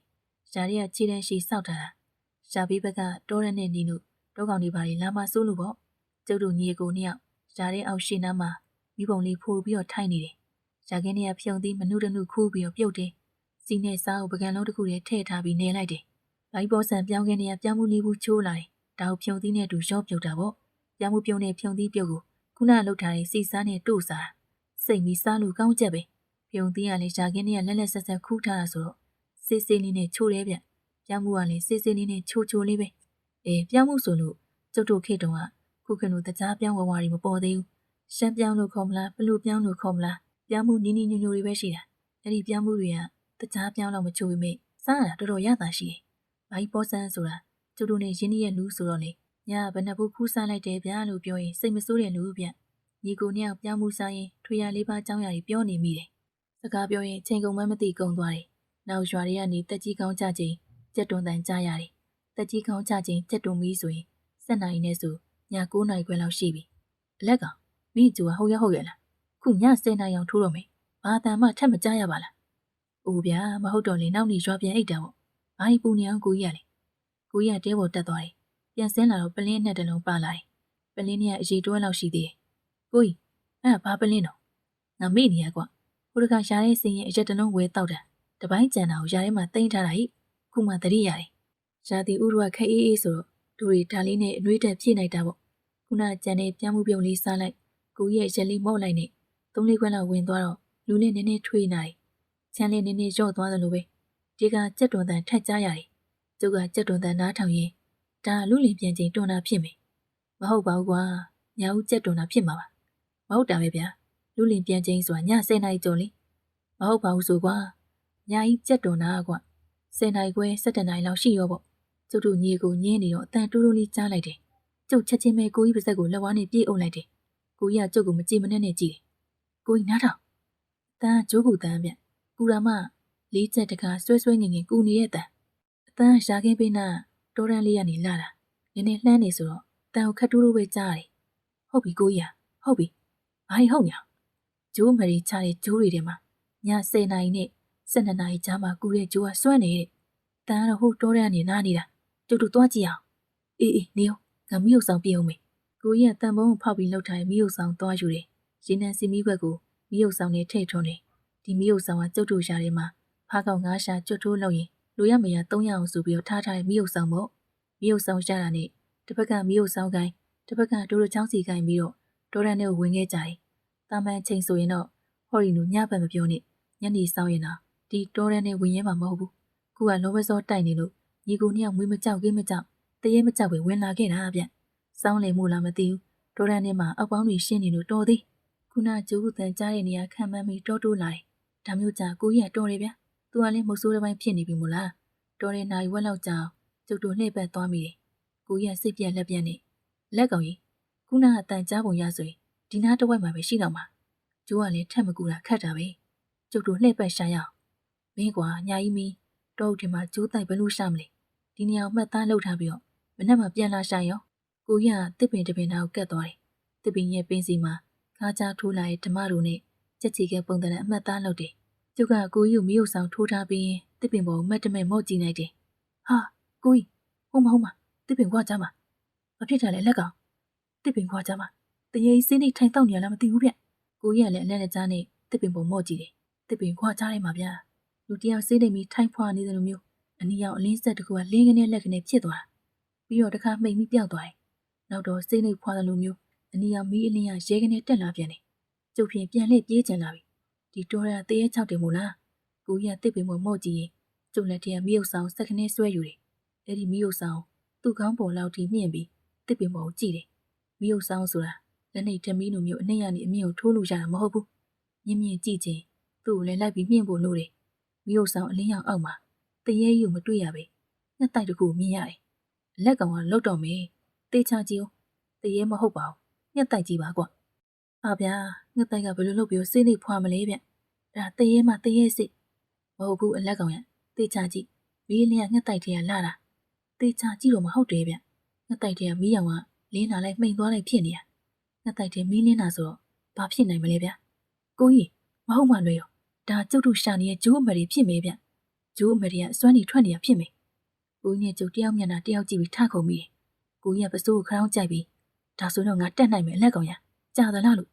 ရှာတွေကခြေတန်းရှိစောက်ထားတာရှာပေးဘက်ကတောရက်နဲ့နေလို့တောကောင်တွေပါလေလာမဆိုးလို့ပေါ့ကျုပ်တို့ညီကိုနှစ်ယောက်ရှာတဲ့အောက်ရှင်းနားမှာမိဘုံလေးဖိုးပြီးတော့ထိုင်နေတယ်ရှာခင်းထဲကဖြုံသီးမနုတနုခူးပြီးတော့ပြုတ်တယ်စီနဲ့စားကိုပကံလုံးတစ်ခုတည်းထည့်ထားပြီးနေလိုက်တယ်ဘိုင်းပေါ်ဆန်ပြောင်းခင်းထဲကပြောင်းမှုလေးဘူးချိုးလာတယ်ဒါကိုဖြုံသီးနဲ့တူရော့ပြုတ်တာပေါ့ပြောင်းမှုပြုံးနဲ့ဖြုံသီးပြုတ်ကိုခုနလှုပ်ထားတဲ့စီစားနဲ့တို့စားစိတ်မီစားလို့ကောင်းချက်ပဲဖြုံသီးကလည်းရှာခင်းထဲကလက်လက်ဆက်ဆက်ခူးထားတာဆိုတော့စေးစေးလေးနဲ့ချိုးတယ်ဗျပြောင်းမှုကလည်းစေးစေးလေးနဲ့ချိုးချိုးလေးပဲပြောင်းမှုဆိုလို့ကျုပ်တို့ခေတုံးကခုခဏတကြားပြောင်းဝဝတွေမပေါ်သေးဘူးရှမ်းပြောင်းလို့ခေါ်မလားဘလို့ပြောင်းလို့ခေါ်မလားပြောင်းမှုနီးနီးညိုညိုတွေပဲရှိတာအဲ့ဒီပြောင်းမှုတွေကတကြားပြောင်းတော့မချိုးပေမဲ့စားရတာတော်တော်ရတာရှိတယ်။ဘာကြီးပေါ်ဆန်းဆိုတာကျုပ်တို့နဲ့ရင်းနှီးရဲ့လူဆိုတော့လေညဘယ်နှဘူးခူးစားလိုက်တယ်ဗျာလို့ပြောရင်စိတ်မဆိုးတဲ့လူဗျ ညီကိုနှစ်ယောက်ပြောင်းမှုစားရင်ထွေရလေးပါးကြောင်းရာကြီးပြောနေမိတယ်စကားပြောရင်ချိန်ကုန်မှမသိကုန်သွားတယ်နောက်ရွာတွေကနေတက်ကြီးကောင်းကြချိန်ကြက်တွန်တန်ကြားရတယ်တက်ကြီးကောင်းကြချိန်ကြက်တွန်မီးဆိုရင်7 နာရီနဲ့ဆိုည9 နာရီခွဲလောက်ရှိပြီအလက်ကမင်းကျူကဟုတ်ရလားခုည10 နာရီအောင်ထိုးတော့မယ်ဘာတန်မှထက်မကြရပါလားအိုးဗျာမဟုတ်တော့လေနောက်နေ့ရွာပြန်အိတ်တာပေါ့ဘာကြီးပူနေအောင်ကိုကြီးရလဲကိုကြီးကတဲပေါ်တက်သွားတယ်ပြန်ဆင်းလာတော့ပလင်းနဲ့တလုံးပါလာတယ်ပလင်းနဲ့အရေးတွဲလောက်ရှိသေးတယ်ကိုကြီးအဲ့ဒါဘာပလင်းတော့ငါမေ့နေရကွာဟိုတခါရှားတဲ့စင်ရဲ့အရက်တလုံးဝဲတောက်တာတပိုင်းကြံတာကိုရှားထဲမှာတိမ့်ထားတာဟိခုမှသတိရတယ်ရှားတီဥရကခက်အေးအေးဆိုတော့သူတွေဒါလေးနဲ့အနှွေးတက်ဖြည့်လိုက်တာပေါ့ခုနကြံတဲ့ပြားမှုပြုံလေးစားလိုက်ကိုကြီးရဲ့ရက်လေးမော့လိုက်နဲ့3-4 ခွက်လောက်ဝင်သွားတော့လူလေးနည်းနည်းထွေးနေတယ်ချမ်းလေးနည်းနည်းရော့သွားသလိုပဲဒီကကြက်တွန်တန်ထက်ကြားရတယ်ကျုပ်ကကြက်တွန်တန်နားထောင်ရင်ဒါလူလင်ပြန်ချိန်တွန်တာဖြစ်မယ်မဟုတ်ပါဘူးကွာညာဦးကြက်တွန်တာဖြစ်မှာပါမဟုတ်တာပဲဗျာလူလင်ပြန်ချိန်ဆိုတာည10 နာရီကျော်လေမဟုတ်ပါဘူးဆိုကွာညာကြီးကြက်တွန်တာကွာ10 နာရီခွဲ17 နာရီလောက်ရှိရောပေါ့ကျုပ်တို့ညီကိုညင်းနေတော့အတန်တိုးတိုးလေးကြားလိုက်တယ်ကျုပ်ချက်ချင်းပဲကိုကြီးပါဇက်ကိုလက်ဝါးနဲ့ပြေးအုပ်လိုက်တယ်ကိုကြီးကကျုပ်ကိုမကြည့်မနဲ့နဲ့ကြည့်တယ်ကိုကြီးနားထောင်တန်းဂျိုးကူတန်းဗျကူရာမလေးချက်တကားဆွဲဆွဲငင်ငင်ကူနေရဲ့တန်းအတန်းရှာခင်းပေးနာတောရန်လေးကနေလာတာနည်းနည်းလှမ်းနေဆိုတော့တန်းကိုခတ်တိုးတိုးပဲကြားတယ်ဟုတ်ပြီကိုကြီးဟုတ်ပြီဘာဟုတ်ညာဂျိုးမရီချတဲ့ဂျိုးတွေထဲမှာည10 နာရီနဲ့12 နာရီကြားမှာကူတဲ့ဂျိုးကစွန့်နေတဲ့တန်းကတော့ဟိုတောရန်နေနားနေတာကျုပ်တို့သွားကြည့်အောင်အေးနေအောင်ငါမီးရုပ်ဆောင်ပြေအောင်မေကိုကြီးကတန်ပုံးကိုဖောက်ပြီးလှုပ်ထားတဲ့မီးရုပ်ဆောင်သွားယူတယ်ရေနံစီမီးဘက်ကိုမီးရုပ်ဆောင်နဲ့ထည့်ထွန်းတယ်ဒီမီးရုပ်ဆောင်ကကျုပ်တို့ရှာထဲမှာဖားကောက်ငါးရှာကျွတ်ထိုးလောက်ရင်လူရမရ300အောင်ဆိုပြီးတော့ထားထားတဲ့မီးရုပ်ဆောင်ပေါ့မီးရုပ်ဆောင်ရှာတာနဲ့တစ်ဖက်ကမီးရုပ်ဆောင်ကိုင်းတစ်ဖက်ကဒိုးတို့ချောင်းစီကိုင်းပြီးတော့ဒေါ်ရန်နဲ့ဝင်ခဲ့ကြတယ်တာမန်ချိန်ဆိုရင်တော့ဟော်ရီနူညဘက်မပြောနဲ့ညနေဆောင်ရင်တော့ဒီဒေါ်ရန်နဲ့ဝင်ရဲမှာမဟုတ်ဘူးခုကလောဘစောတိုက်နေလို့ညီကိုနှစ်ယောက်မွေးမကြောက်ကိမကြောက်တရေမကြောက်ပဲဝင်လာခဲ့တာဗျစောင်းလေမှုလားမသိဘူးဒေါ်ရန်နဲ့မှအောက်ပေါင်းတွေရှင်းနေလို့တော်သေးခုနကျိုးကူတန်ကြားတဲ့နေရာခံမှန်းပြီးတိုးလာတယ်ဒါမျိုးကြာကိုကြီးကတော်တယ်ဗျသူကလည်းမဆိုးတဲ့ပိုင်းဖြစ်နေပြီမို့လားတော်တဲ့နိုင်ဝက်လောက်ကြာကျုပ်တို့လှည့်ပတ်သွားမိတယ်ကိုကြီးကစိတ်ပြက်လက်ပြက်နဲ့လက်ကောင်ကြီးခုနကအတန်ကြားပုံရဆိုရင်ဒီနားတစ်ဝက်မှာပဲရှိတော့မှာကျိုးကလည်းထက်မကူတာခတ်တာပဲကျုပ်တို့လှည့်ပတ်ရှာရအောင်မင်းကွာညာကြီးမီတော့ဒီမှာကျိုးတိုက်ဘလို့ရှာမလဲဒီနေရာကိုမှတ်သားလှုပ်ထားပြီးတော့မနေ့မှပြန်လာရှာရောကိုကြီးကတစ်ပင်တစ်ပင်သားကိုကတ်သွားတယ်တစ်ပင်ရဲ့ပင်းစီမှာခါးချထိုးလာတဲ့ဓမ္မတို့နဲ့ချက်ချီကပုံတန်အမှတ်သားလုပ်တယ်ကျုပ်ကကိုကြီးကိုမီးရုပ်ဆောင်ထိုးထားပြီးရင်တစ်ပင်ပေါ်ကိုမတ်တမဲ့မော့ကြည့်လိုက်တယ်ဟာကိုကြီးဟုတ်မတစ်ပင်ခွာကြမှာမဖြစ်တယ်လေလက်ကောင်တစ်ပင်ခွာကြမှာတရေစင်းနေထိုင်တောက်နေရလားမသိဘူးဗျကိုကြီးကလည်းအလက်နဲ့ကြားနဲ့တစ်ပင်ပေါ်မော့ကြည့်တယ်တစ်ပင်ခွာကြတယ်မှာဗျလူတယောက်စေးနေပြီးထိုင်ဖွာနေတယ်လို့မျိုးအနီရောင်အလင်းဆက်တကူကလင်းကနေလက်ကနေဖြစ်သွားတာပြီးတော့တစ်ခါမှိတ်ပြီးပျောက်သွားတယ်နောက်တော့စေးနေဖွာတယ်လို့မျိုးအနီရောင်မီးအလင်းရရဲကနေတက်လာပြန်တယ်ကျုပ်ဖြင့်ပြန်လှည့်ပြေးချင်လာပြီဒီတော်ရတရေ6တယ်မို့လားကိုကြီးကတစ်ပင်ပေါ်မော့ကြည့်ရင်ကျုပ်လက်ထဲကမီးရုပ်ဆောင်စက်ကနေဆွဲယူတယ်အဲ့ဒီမီးရုပ်ဆောင်သူ့ခေါင်းပေါ်လောက်ထိမြင့်ပြီးတစ်ပင်ပေါ်ကိုကြည့်တယ်မီးရုပ်ဆောင်ဆိုတာလက်နဲ့ထမီးလိုမျိုးအနှိမ့်ရနေအမြင့်ကိုထိုးလို့ရတာမဟုတ်ဘူးမြင့်မြင့်ကြည့်ချင်းသူ့ကိုလည်းလိုက်ပြီးမြင့်ဖို့လိုတယ်မီးရုပ်ဆောင်အလင်းရောင်အောက်မှာတရေယူမတွေ့ရပဲညက်တိုက်တစ်ခုမြင်ရတယ်လက်ကောင်ကလှုပ်တော့မယ်တေချာကြည့်ဦးတရေမဟုတ်ပါဘူးညက်တိုက်ကြည့်ပါကွဟာဗျာညက်တိုက်ကဘယ်လိုလုပ်ပြီးစိတ်နေဖွာမလဲဗျဒါတရေမှတရေစစ်မဟုတ်ဘူးအလက်ကောင်ရတေချာကြည့်မီးလင်းကညက်တိုက်ထဲကလာတာတေချာကြည့်တော့မဟုတ်တယ်ဗျညက်တိုက်ထဲကမီးရောင်ကလင်းလာလိုက်မှိန်သွားလိုက်ဖြစ်နေတာညက်တိုက်ထဲမီးလင်းလာဆိုတော့ဘာဖြစ်နိုင်မလဲဗျကိုကြီးမဟုတ်မှလွယ်ရောဒါကျုပ်တို့ရှာနေတဲ့ဂျိုးအမရီဖြစ်မေးဗျဂျိုးအမရီကအစွမ်းနေထွက်နေတာဖြစ်မေးကိုကြီးနဲ့ကျုပ်တယောက်မျက်နှာတယောက်ကြည့်ပြီးထခုံမိတယ်ကိုကြီးကပစိုးကိုခရောင်းကြိုက်ပြီးဒါဆိုတော့ငါတက်နိုင်မယ်အလက်ကောင်ရကြာသလားလို့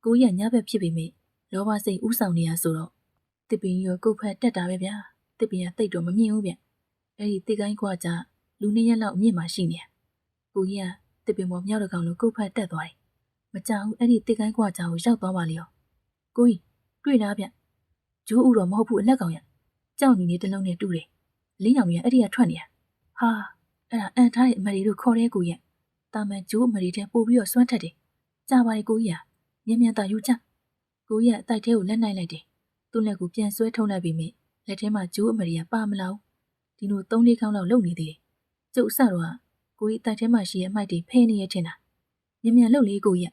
ကိုကြီးကညဘက်ဖြစ်ပေမဲ့လောဘစိတ်ဥဆောင်နေရဆိုတော့တစ်ပင်ရောကုတ်ဖက်တက်တာပဲဗျာတစ်ပင်ကတိတ်တော့မမြင်ဘူးဗျအဲ့ဒီတစ်ကိုင်းကွာကြလူ2ရက်လောက်အမြင့်မှရှိနေကိုကြီးကတစ်ပင်ပေါ်မြောက်တကောင်လိုကုတ်ဖက်တက်သွားတယ်မကြောက်ဘူးအဲ့ဒီတစ်ကိုင်းကွာကြကိုရောက်သွားပါလေရောကိုကြီးတွေ့လားဗျဂျိုးဥတော့မဟုတ်ဘူးအလက်ကောင်ရကြောက်နေနေတလုံးနဲ့တူးတယ်လင်းရောင်ကြီးအဲ့ဒီကထွက်နေတာဟာအဲ့ဒါအန်ထားတဲ့အမရီတို့ခေါ်တဲ့ကိုကြီးတာမန်ဂျိုးအမရီတဲ့ပို့ပြီးတော့စွန့်ထက်တယ်ကြာပါလေကိုကြီးမြန်မြန်သာယူချကိုကြီးကအတိုက်ထဲကိုလက်နိုင်လိုက်တယ်သူ့လက်ကိုပြန်ဆွဲထုတ်လိုက်ပြီးမြလက်ထဲမှာဂျိုးအမရီကပါမလာဘူးဒီလို3-4ခေါက်လောက်လုံနေသေးတယ်ကျုပ်အဆတော့ကိုကြီးအတိုက်ထဲမှာရှိရဲ့အမိုက်တွေဖဲနေရထင်တာမြန်မြန်လှုပ်လေကိုကြီး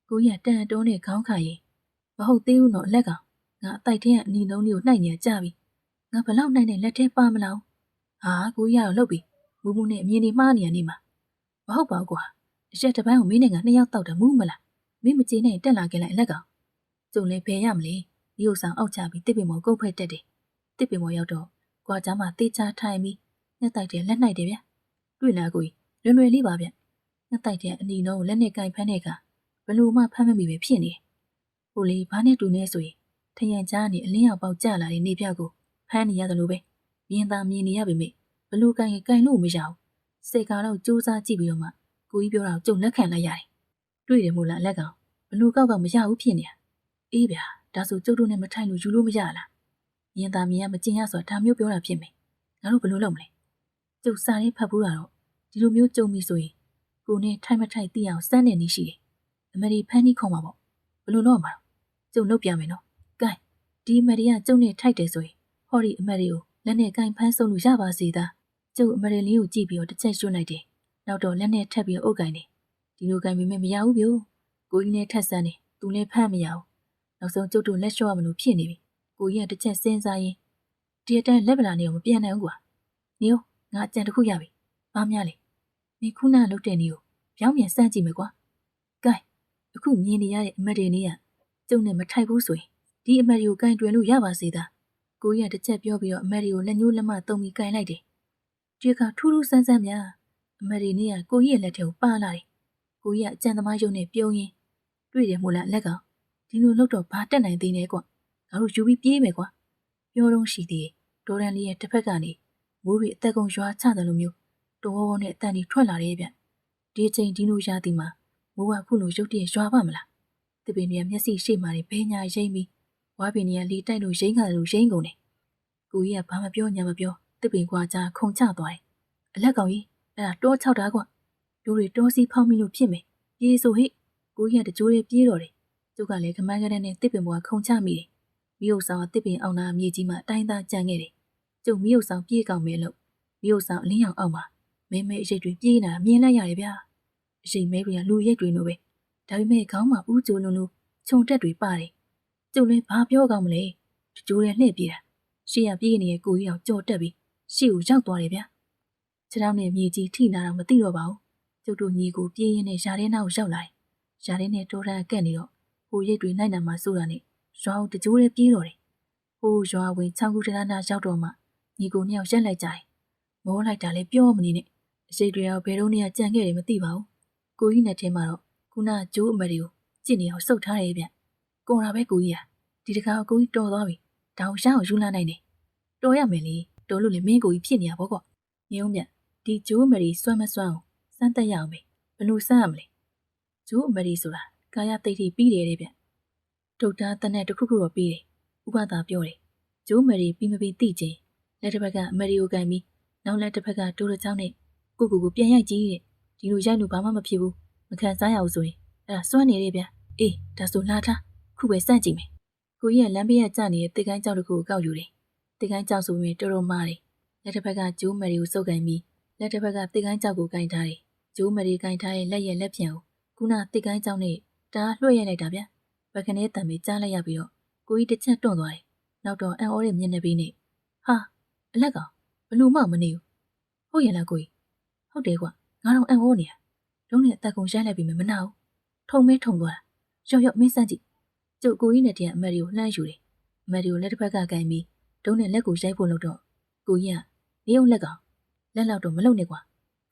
ကိုကြီးကတန်တုံးနဲ့ခေါင်းခါရင်မဟုတ်သေးဘူးနော်လက်ကငါအတိုက်ထဲကအနီလုံးလေးကိုနှိုက်နေကြပြီငါဘလောက်နှိုက်နေလက်ထဲပါမလားဟာကိုကြီးကတော့လှုပ်ပြီမူမူနဲ့အမြင်တွေမှားနေရနေမှာမဟုတ်ပါဘူးကွာအရက်တစ်ပန်းကိုမင်းနဲ့ငါ2ယောက်တောက်တာမူးမလားမင်းမကြည့်နဲ့တက်လာခဲ့လိုက်လက်ကောင်ကျုံလဲဖယ်ရမလဲဒီဥဆောင်အောက်ချပြီးတစ်ပင်မော်ကုတ်ဖက်တက်တယ်တစ်ပင်မော်ရောက်တော့ကွာကြားမှာတေးချထိုင်ပြီးငှက်တိုက်တယ်လက်နှိုက်တယ်ဗျတွေ့လားကိုကြီးလွယ်လွယ်လေးပါဗျငှက်တိုက်တဲ့အနီလုံးကိုလက်နဲ့ကင်ဖမ်းတဲ့အခါဘလို့မှဖမ်းမမိပဲဖြစ်နေဟိုလေဘာနဲ့တူနေဆိုရင်ထရန်ကြားနေအလင်းရောက်ပေါက်ကျလာတဲ့နေပြောက်ကိုဖမ်းနေရတယ်လို့ပဲမြင်သာမြင်နေရပေမဲ့ဘလို့ကင်လို့မရအောင်စိတ်ကတော့စူးစမ်းကြည့်ပြီးတော့မှကိုကြီးပြောတာကြုံလက်ခံလိုက်ရတယ်တွေ့တယ်မို့လားလက်ကောင်ဘလို့ကောက်ကမရဘူးဖြစ်နေတာအေးဗျာဒါဆိုကျုပ်တို့နဲ့မထိုင်လို့ယူလို့မရလားမြင်သာမြင်ရမကျင်ရဆိုတာဒါမျိုးပြောတာဖြစ်မယ်ငါတို့ဘလို့လုပ်မလဲကျုပ်စားရင်းဖတ်ဘူးတာတော့ဒီလိုမျိုးကြုံပြီဆိုရင်ကိုနဲ့ထိုင်မထိုင်သိအောင်စမ်းနေနေရှိတယ်အမေဒီဖန်းကြီးခေါ်မှာပေါ့ဘလို့တော့မှာကျုပ်လုပ်ပြမယ်နော်ကဲဒီအမေဒီကကျုပ်နဲ့ထိုက်တယ်ဆိုရင်ဟောဒီအမေဒီကိုလက်နဲ့ကင်ဖန်းဆုံးလို့ရပါစေသားကျုပ်အမေဒီလေးကိုကြည့်ပြီးတော့တစ်ချက်ရွှတ်လိုက်တယ်နောက်တော့လက်နဲ့ထပ်ပြီးအုပ်ကင်တယ်ဒီလိုကင်ပြီးမရဘူးဗျို့ကိုကြီးနဲ့ထက်ဆန်းတယ်သူလည်းဖမ်းမရဘူးနောက်ဆုံးကျုပ်တို့လက်လျှော့ရမလို့ဖြစ်နေပြီကိုကြီးကတစ်ချက်စဉ်းစားရင်ဒီအတိုင်းလက်ပလာနေအောင်မပြန်နိုင်ဘူးကွာနေရောငါအကြံတစ်ခုရပြီဘာများလဲမင်းခုနလုတ်တဲ့နေကိုပြောင်းပြန်စမ်းကြည့်မယ်ကွာကဲအခုမြင်နေရတဲ့အမတ်တွေနေကကျုံနဲ့မထိုက်ဘူးဆိုရင်ဒီအမတ်တွေကိုကင်တွင်လို့ရပါစေသားကိုကြီးကတစ်ချက်ပြောပြီးတော့အမတ်တွေကိုလက်ညှိုးလက်မတုံပြီးကင်လိုက်တယ်ဒီကထူးထူးဆန်းဆန်းများအမတ်တွေနေကကိုကြီးရဲ့လက်ထဲကိုပါလာတယ်ကိုကြီးကအကြံသမားရုံနဲ့ပြုံးရင်းတွေ့တယ်မို့လားလက်ကောင်ဒီလိုလုပ်တော့ဘာတက်နိုင်သေးလဲကွာငါတို့ယူပြီးပြေးမယ်ကွာပြောတော့ရှိသေးတယ်ဒေါ်ရန်လေးရဲ့တစ်ဖက်ကနေမိုးရီအသက်ကုန်ရွာချတယ်လို့မျိုးတော်ဝေါနဲ့အတန်ကြီးထွက်လာတယ်ဗျဒီအချိန်ဒီလိုရာသီမှာမိုးကခုလိုရုတ်တရက်ရွာပါမလားတပင်တွေကမျက်စိရှိမှနေဘဲညာရိမ့်ပြီးဝါပင်တွေကလီတိုက်လို့ရိမ့်ခါလို့ရိမ့်ကုန်တယ်ကိုကြီးကဘာမပြောညာမပြောတပင်ကွာချခုံချသွားတယ်အလက်ကောင်ကြီးအဲ့ဒါတော6တာကွလူတွေတောစီဖောက်မိလို့ဖြစ်မယ်ပြေးဆိုဟိကိုကြီးကတကြိုးလေးပြေးတော့တယ်ကျုပ်ကလည်းခမန်းကတဲ့နဲ့တစ်ပင်ပေါ်ကခုံချမိတယ်မိဥဆောင်ကတစ်ပင်အောင်နာမြေကြီးမှာအတိုင်းသားကြံခဲ့တယ်ကျုပ်မိဥဆောင်ပြေးကောင်းမယ်လို့မိဥဆောင်အလင်းရောင်အောက်မှာမဲမဲအရိပ်တွေပြေးနေတာမြင်လိုက်ရတယ်ဗျာအရိပ်မဲတွေကလူရိပ်တွေလိုပဲဒါပေမဲ့ခေါင်းမှာဥကြိုလုံးလိုခြုံတက်တွေပါတယ်ကျုပ်လည်းဘာပြောကောင်းမလဲတကြိုးလေးလှည့်ပြေးတာရှေ့ရပြေးနေတဲ့ကိုကြီးအောင်ကြော်တက်ပြီးရှေ့ကိုရောက်သွားတယ်ဗျာခြေထောက်နဲ့မြေကြီးထိနာတော့မသိတော့ပါဘူးကျုပ်တို့ညီကိုပြေးရင်းနဲ့ယာထဲနောက်ရောက်လာတယ်ယာထဲနဲ့တိုးတန်းကက်နေတော့ဟိုရိပ်တွေနိုင်နာမှာစိုးတာနဲ့ရွာကိုတကြိုးလေးပြေးတော့တယ်ဟိုရွာဝင်ချောင်းကူတရနာရောက်တော့မှညီကိုနှစ်ယောက်ရက်လိုက်ကြတယ်မောလိုက်တာလည်းပြောမနေနဲ့အရှိတ်တွေကဘယ်တော့မှကြံခဲ့တယ်မသိပါဘူးကိုကြီးနဲ့ထဲမှာတော့ခုနဂျိုးအမတွေကိုကြည့်နေအောင်စုပ်ထားတယ်ဗျကုန်တာပဲကိုကြီးဒီတခါကိုကြီးတော်သွားပြီဒါကိုရအောင်ယူလာနိုင်တယ်တော်ရမယ်လေတော်လို့လေမင်းကိုကြီးဖြစ်နေရပေါ့ကွမြုံးမြဒီဂျိုးအမတွေစွမ်းမစွမ်းအောင်စမ်းတက်ရအောင်ပဲဘလို့စမ်းရမလဲဂျိုးအမတွေဆိုတာကာယသိတိပြီးတယ်တဲ့ဗျဒုတ်သားတနက်တစ်ခုခုတော့ပြီးတယ်ဥပဒါပြောတယ်ဂျိုးအမတွေပြီးမပြီးသိချင်းလက်တစ်ဖက်ကအမတွေကိုကန်ပြီးနောက်လက်တစ်ဖက်ကတိုးတချောင်းနဲ့ကိုပြန်ရိုက်ကြည့်တဲ့ဒီလိုရိုက်လို့ဘာမှမဖြစ်ဘူးမခံစားရဘူးဆိုရင်အဲ့ဒါစွန့်နေတယ်ဗျအေးဒါဆိုလာထားခုပဲစမ်းကြည့်မယ်ကိုကြီးကလမ်းဘေးကကျနေတဲ့တစ်ကိုင်းကြောက်တစ်ခုကိုကောက်ယူတယ်တစ်ကိုင်းကြောက်ဆိုရင်တော်တော်မားတယ်လက်တစ်ဖက်ကဂျိုးမတွေကိုစုပ်ကန်ပြီးလက်တစ်ဖက်ကတစ်ကိုင်းကြောက်ကိုကင်ထားတယ်ဂျိုးမတွေကင်ထားတဲ့လက်ရဲ့လက်ပြန်ကိုခုနတစ်ကိုင်းကြောက်နဲ့ဒါလွှတ်ရိုက်လိုက်တာဗျဘက်ကနေတံမေးကြားလိုက်ရပြီးတော့ကိုကြီးတစ်ချက်တွန့်သွားတယ်နောက်တော့အန်အော်ရဲ့မျက်နှာပေးနဲ့ဟာအလက်ကောင်ဘလို့မှမနေဘူးဟုတ်ရဲ့လားကိုကြီးဟုတ်တယ်ကွာငါတော့အန်အော်နေရလုံးနဲ့အသက်ကုန်ရိုက်လိုက်ပြီးမနာဘူးထုံမဲထုံသွားတာရော့မင်းစမ်းကြည့်ကျုပ်ကိုကြီးနဲ့တည်းကအမရီကိုလှမ်းယူတယ်အမရီကိုလက်တစ်ဖက်ကကန်ပြီးဒုံးနဲ့လက်ကိုရိုက်ဖို့လုပ်တော့ကိုကြီးကနေုံလက်ကောင်လက်လောက်တော့မလုံနဲ့ကွာ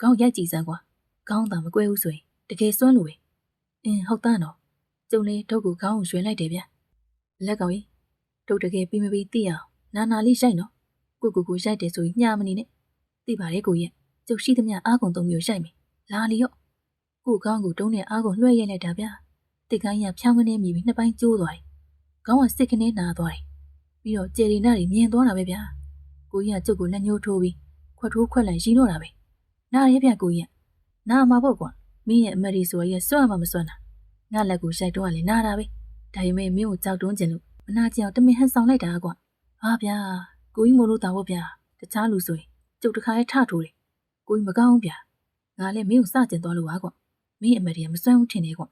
ခေါင်းရိုက်ကြည့်စမ်းကွာခေါင်းသာမကွဲဘူးဆိုရင်တကယ်စွမ်းလို့ပဲဟုတ်သားနော်ကျုံလေးဒုတ်ကိုခေါင်းကိုရွှဲလိုက်တယ်ဗျလက်ကောင်ကြီးဒုတ်တကယ်ပြီးမပြီးသိအောင်နာလေးရိုက်နော်ကိုရိုက်တယ်ဆိုရင်ညမနေနဲ့သိပါရဲ့ကိုကြီးကျုပ်ရှိသမျှအားကုန်သုံးမျိုးရိုက်မယ်လာလီရော့ကိုခေါင်းကိုတုံးနဲ့အားကိုလွှဲရိုက်လိုက်တာဗျတစ်ကိုင်းရဖြောင်းကနေမြည်ပြီးနှစ်ပိုင်းကျိုးသွားတယ်ခေါင်းကစစ်ကနေနာသွားတယ်ပြီးတော့ကျယ်ရီနာတွေမြင်သွားတာပဲဗျကိုကြီးကကျုပ်ကိုလက်ညှိုးထိုးပြီးခွက်ထိုးခွက်လိုက်ရီးတော့တာပဲနားရဲဗျကိုကြီးနားမှာပေါ့ကွာမင်းရဲ့အမရီဆိုရဲစွန့်မှမစွန့်တာငါလက်ကိုရိုက်တော့ကလည်းနားတာပဲဒါပေမဲ့မင်းကိုကြောက်တွန်းကျင်လို့မနာကျင်အောင်တမင်ဟန်ဆောင်လိုက်တာကွာဟာဗျာကိုကြီးမို့လို့တာပေါ့ဗျာတခြားလူဆိုရင်ကျုပ်တခါရဲထထိုးတယ်ကိုကြီးမကောင်းဘူးဗျာငါလည်းမင်းကိုစကျင်သွားလို့ပါကွာမင်းအမရီကမစွန့်ဘူးထင်တယ်ကွာ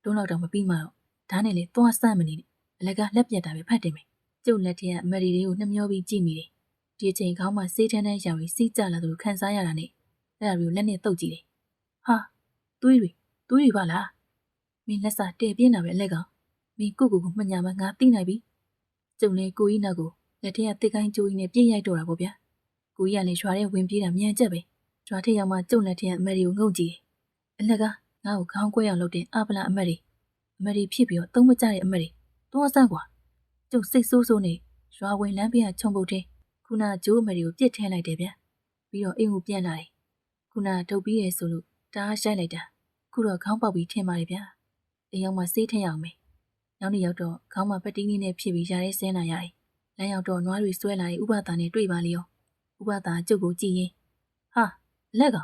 တုံးတော့တော့မပြီးမှတော့ဒါနဲ့လေသွားစမ်းမနေနဲ့အလကလက်ပြတ်တာပဲဖတ်တယ်မယ်ကျုပ်လက်ထက်ကအမရီတွေကိုနှမျောပြီးကြည့်မိတယ်ဒီအချိန်ခေါင်းမှာစေးထန်းတန်းရောင်ပြီးစီးကြလာသလိုခံစားရတာနဲ့အဲ့ဒါကိုလက်နဲ့တုပ်ကြည့်တယ်ဟာသွေးတွေပါလားမင်းလက်စာတဲ့ပြင်းတာပဲအလက်ကောင်မင်းကိုမှညာမငါသိနိုင်ပြီကျုံလေကိုကြီးနောက်ကိုလက်ထက်ကတစ်ကိုင်းကြိုးကြီးနဲ့ပြည့်ရိုက်တော့တာပေါ့ဗျာကိုကြီးကလည်းရွာထဲဝင်ပြေးတာမြန်ချက်ပဲရွာထက်ရောက်မှကျုံလက်ထက်ကအမရီကိုငုံကြည့်တယ်အလက်ကငါ့ကိုခေါင်းကွဲအောင်လုပ်တဲ့အပလအမရီဖြစ်ပြီးတော့သုံးမကြတဲ့အမရီသွားစမ်းကွာကျုပ်စိတ်ဆိုးနေရွာဝင်လမ်းပြခြုံပုတ်ထဲခုနဂျိုးအမရီကိုပြစ်ထည့်လိုက်တယ်ဗျာပြီးတော့အိမ်ကိုပြန်လာတယ်ခုနထုတ်ပြီးရဲဆိုလို့တားရှိုက်လိုက်တာခုတော့ခေါင်းပေါက်ပြီးထင်ပါတယ်ဗျာအိမ်ရောက်မှစေးထည့်ရအောင်မယ်နောက်နေ့ရောက်တော့ခေါင်းမှာပတင်းလေးနဲ့ဖြစ်ပြီးရာထဲဆင်းလာရတယ်လမ်းရောက်တော့နွားတွေဆွဲလာတဲ့ဥပဒါနဲ့တွေ့ပါလေရောဥပဒါကျုပ်ကိုကြည့်ရင်ဟာလက်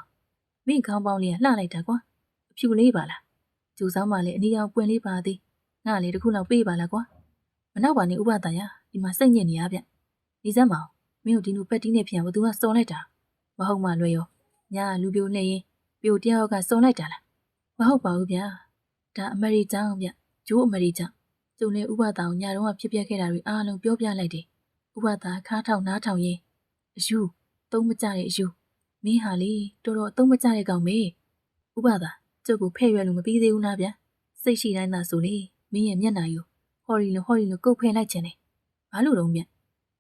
ကမင်းခေါင်းပေါင်းလေးကလှလိုက်တာကွာအဖြူလေးပါလားကျူဆောင်မှလည်းအနီးအောင်ပွင့်လေးပါသေးငါလည်းတခုလောက်ပေးပါလားကွာမနောက်ပါနဲ့ဥပဒါရဒီမှာစိတ်ညစ်နေရဗျဒီစမ်းမအောင်မင်းတို့ဒီလိုပက်တီးနဲ့ပြန်ဘသူကစော်လိုက်တာမဟုတ်မှလွယ်ရောညာလူပြိုလှည့်ရင်ပြိုတယောက်ကစော်လိုက်တာလားမဟုတ်ပါဘူးဗျာဒါအမရီကြောင့်ဗျဂျိုးအမရီကြောင့်ကျုံလေဥပဒါကိုညာတော့ဖြစ်ပျက်ခဲ့တာတွေအားလုံးပြောပြလိုက်တယ်ဥပဒါခါထောက်နားထောင်ရင်အယူသုံးမကြတဲ့အယူမင်းဟာလေတော်တော်သုံးမကြတဲ့ကောင်မေဥပဒါကျုပ်ကိုဖဲ့ရွယ်လို့မပြီးသေးဘူးနာဗျစိတ်ရှိတိုင်းသာဆိုလေမင်းရဲ့မျက်နှာယူဟော်ရီလိုကုတ်ဖဲ့လိုက်ချင်တယ်ဘာလို့တော့မြတ်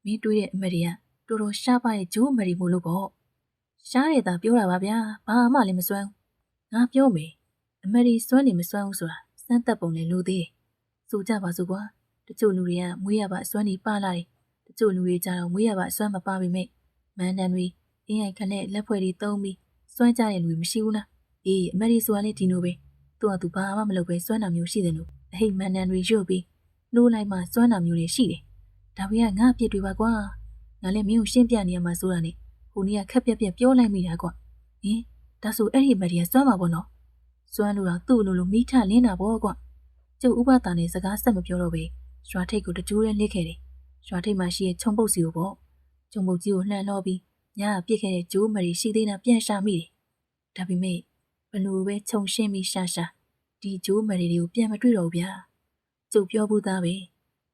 မင်းတွေးတဲ့အမရီကတော်တော်ရှားပါရဲ့ဂျိုးအမရီမို့လို့ပေါ့ရှားရတာပြောတာပါဗျာဘာမှလည်းမစွမ်းငါပြောမယ်အမရီစွမ်းနေမစွမ်းဘူးဆိုတာစမ်းသက်ပုံလည်းလိုသေးတယ်ဆိုကြပါစို့ကွာတချို့လူတွေကမွေးရပါအစွမ်းနေပါလာတယ်တချို့လူတွေကြတော့မွေးရပါအစွမ်းမပါပေမဲ့မန်တန်တွေအင်းရိုက်ခနဲ့လက်ဖွဲ့တွေသုံးပြီးစွမ်းကြတဲ့လူတွေမရှိဘူးလားအေးအမရီဆိုတာလည်းဒီလိုပဲသူကသူဘာမှမလုပ်ပဲစွမ်းတာမျိုးရှိတယ်လို့အဟိတ်မန်တန်တွေရွတ်ပြီးနှိုးလိုက်မှစွမ်းတာမျိုးတွေရှိတယ်ဒါပေမဲ့ငါအပြစ်တွေပါကွာငါလည်းမင်းကိုရှင်းပြနေရမှာဆိုတာနဲ့ဟိုနေ့ကခက်ပြက်ပြက်ပြောလိုက်မိတာကွဟင်ဒါဆိုအဲ့ဒီမရီကစွမ်းမှာပေါ့နော်စွမ်းလို့တော့သူ့လိုမိထလင်းတာပေါ့ကွကျုပ်ဥပဒါနဲ့စကားဆက်မပြောတော့ပဲရွာထိပ်ကိုတကြိုးရဲလစ်ခဲ့တယ်ရွာထိပ်မှာရှိတဲ့ခြုံပုတ်စီကိုပေါ့ခြုံပုတ်ကြီးကိုလှန်လောပြီးညကပြစ်ခဲ့တဲ့ဂျိုးမရီရှိသေးတာပြန်ရှာမိတယ်ဒါပေမဲ့ဘလို့ပဲခြုံရှင်းပြီးရှာဒီဂျိုးမရီတွေကိုပြန်မတွေ့တော့ဘူးဗျာကျုပ်ပြောဘူးသားပဲ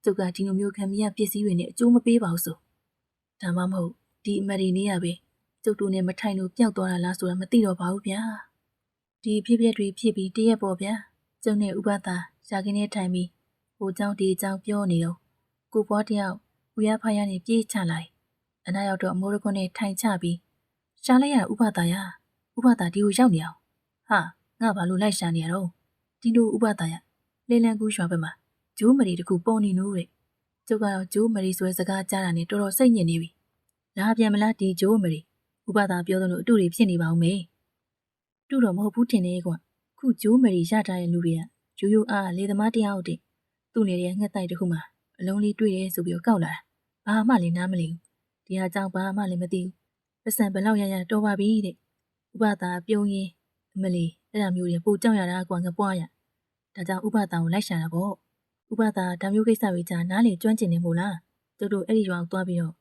ကျုပ်ကဒီလိုမျိုးခံမရပစ္စည်းတွေနဲ့အကျိုးမပေးပါဘူးဆိုဒါမှမဟုတ်ဒီအမရီနေရပဲကျုပ်တို့နဲ့မထိုင်လို့ပျောက်သွားတာလားဆိုတာမသိတော့ပါဘူးဗျာဒီဖြစ်တွေဖြစ်ပြီးတရက်ပေါ့ဗျာကျုံနဲ့ဥပဒါရှာခင်းနဲ့ထိုင်ပြီးဟိုเจ้าဒီเจ้าပြောနေတော့ကိုပွားတယောက်ဦးရဖားရနဲ့ပြေးချလိုက်အနာရောက်တော့အမိုးရကွန်းနဲ့ထိုင်ချပြီးရှာလိုက်ရဥပဒါဒီကိုရောက်နေအောင်ဟာငါဘာလို့လိုက်ရှာနေရတော့ဒီလိုဥပဒါလဲလန်းကူးရွာဘက်မှာဂျိုးမရီတခုပေါ်နေလို့တဲ့ကျုပ်ကတော့ဂျိုးမရီဆိုတဲ့စကားကြားတာနဲ့တော်တော်စိတ်ညစ်နေပြီလာပြန်မလားဒီဂျိုးမရီဥပဒါပြောသလိုအတူတွေဖြစ်နေပါဦးမေတူတော့မဟုတ်ဘူးထင်တယ်ကွခုဂျိုးမရီရထားတဲ့လူတွေကရိုးအားလေသမားတရားဟုတ်တယ်သူ့နေရဲ့ငှက်တိုက်တစ်ခုမှာအလုံးလေးတွေ့ရဲဆိုပြီးကောက်လာတာဘာမှလည်းနားမလည်ဘူးဒီဟာကြောင့်ဘာမှလည်းမသိဘူးပတ်စံဘလောက်ရတော်ပါပြီတဲ့ဥပဒါပြုံးရင်အမလီအဲ့ဒါမျိုးတွေပိုကြောက်ရတာကွာငပွားရဒါကြောင့်ဥပဒါကိုလိုက်ရှာတာပေါ့ဥပဒါဒါမျိုးကိစ္စတွေကြာနားလေကျွမ်းကျင်နေမို့လားကျတို့အဲ့ဒီရွာကိုသွားပြီးတော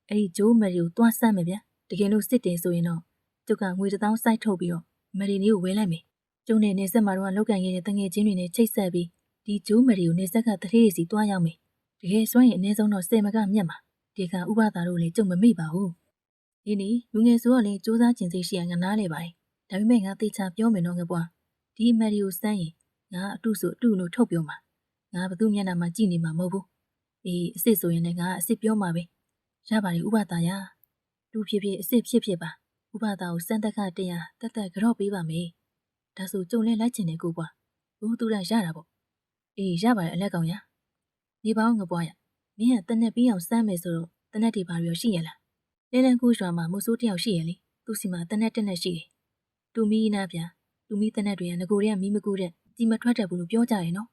့အဲ့ဒီဂျိုးမရီကိုသွားစမ်းမယ်ဗျတကယ်လို့စစ်တယ်ဆိုရင်တော့ကျုပ်ကငွေ1000စိုက်ထုတ်ပြီးတော့မရီလေးကိုဝဲလိုက်မယ်ကျုံနဲ့နေဆက်မှာတော့လောက်ကန်ရတဲ့တငယ်ချင်းတွေနဲ့ချိတ်ဆက်ပြီးဒီဂျိုးမရီကိုနေဆက်ကတထေးစီတွားရောက်မယ်တကယ်စွမ်းရင်အနည်းဆုံးတော့10မကမြတ်မှာဒီကဥပဒါတို့လည်းကျုံမမိပါဘူးဒီနေ့လူငယ်ဆိုတော့လေစူးစမ်းကျင်စိတ်ရှိရငနားလေပါတယ်ဒါပေမဲ့ငါသိချပြောမယ်နော်ငပွားဒီမရီကိုစမ်းရင်ငါအတုဆိုအတုလို့ထုတ်ပြောမှာငါဘသူမျက်နှာမှာကြည့်နေမှာမဟုတ်ဘူးအေးအစ်စ်ဆိုရင်လည်းငါအစ်စ်ပြောမှာပဲရပါတယ်ဥပဒါရလူဖြစ်ဖြစ်အစ်စ်ဖြစ်ပါဥပဒါကိုစမ်းတက်ကတရားတက်ကြော့ပေးပါမယ်ဒါဆိုကြုံလဲလိုက်ချင်တယ်ကိုပွားဘူးသူရရတာပေါ့အေးရပါတယ်အလက်ကောင်ရနေပေါင်းငပွားရမင်းကတနက်ပြီးအောင်စမ်းမယ်ဆိုတော့တနက်တွေပါရောရှိရလားလဲလန်းကူးရွာမှာမဆိုးတယောက်ရှိရလေသူ့စီမှာတနက်တက်ရှိတယ်တူမီနာဗျာတူမီတနက်တွေကငကိုတွေကမီးမကူတဲ့ကြီးမထွက်တတ်ဘူးလို့ပြောကြတယ်နော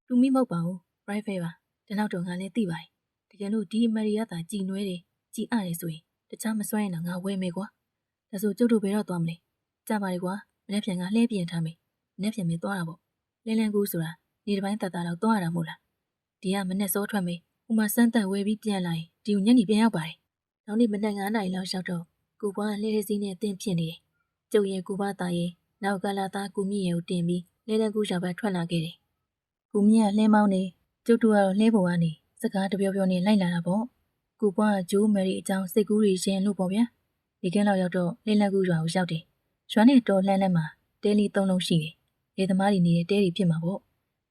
်တူမီမဟုတ်ပါဘူး private ပါဒီနောက်တော့ငါလည်းသိပါတယ်တကယ်လို့ဒီအမရီရတာကြည်နွဲတယ်ကြည်အားတယ်ဆိုရင်တခြားမစွမ်းရင်တော့ငါဝဲမယ်ကွာဒါဆိုကျုပ်တို့ဘယ်တော့သွားမလဲကြပါလေကွာမနေ့ပြန်ကလှည့်ပြင်ထားမယ်မနေ့ပြန်မသွားတာပေါ့လဲလန်းကူးဆိုတာဒီတစ်ပိုင်းတတ်တာတော့သွားရတာမို့လားဒီကမနေ့စောထွက်မယ်ဥမာစမ်းတက်ဝဲပြီးပြန်လာရင်ဒီညနေပြန်ရောက်ပါတယ်နောက်နေ့မနေ့9 နာရီလောက်ရောက်တော့ကိုပွားလှည့်ရစီနဲ့အတင်းဖြစ်နေတယ်ကျုပ်ရဲ့ကိုပွားသားရဲ့နောက်ကလာသားကိုမြင့်ရဲ့ကိုတင်ပြီးလဲလန်းကူးရှာဘက်ထွက်လာခဲ့တယ် ကိုမြင့်ကလှဲမောင်းနေကျုပ်တို့ကတော့လှဲပေါ်ကနေစကားတပြောပြောနဲ့လိုက်လာတာပေါ့ကိုပွားကဂျိုးမယ်ရီအကြောင်းစိတ်ကူးတွေရှင်လို့ပေါ့ဗျာဒီကင်းလောက်ရောက်တော့လင်းလက်ကူရွာကိုရောက်တယ်ရွာနဲ့တော်လှမ်းလန်းမှာတဲလီ၃လုံးရှိတယ်လေသမားတွေနေတဲ့တဲတွေဖြစ်မှာပေါ့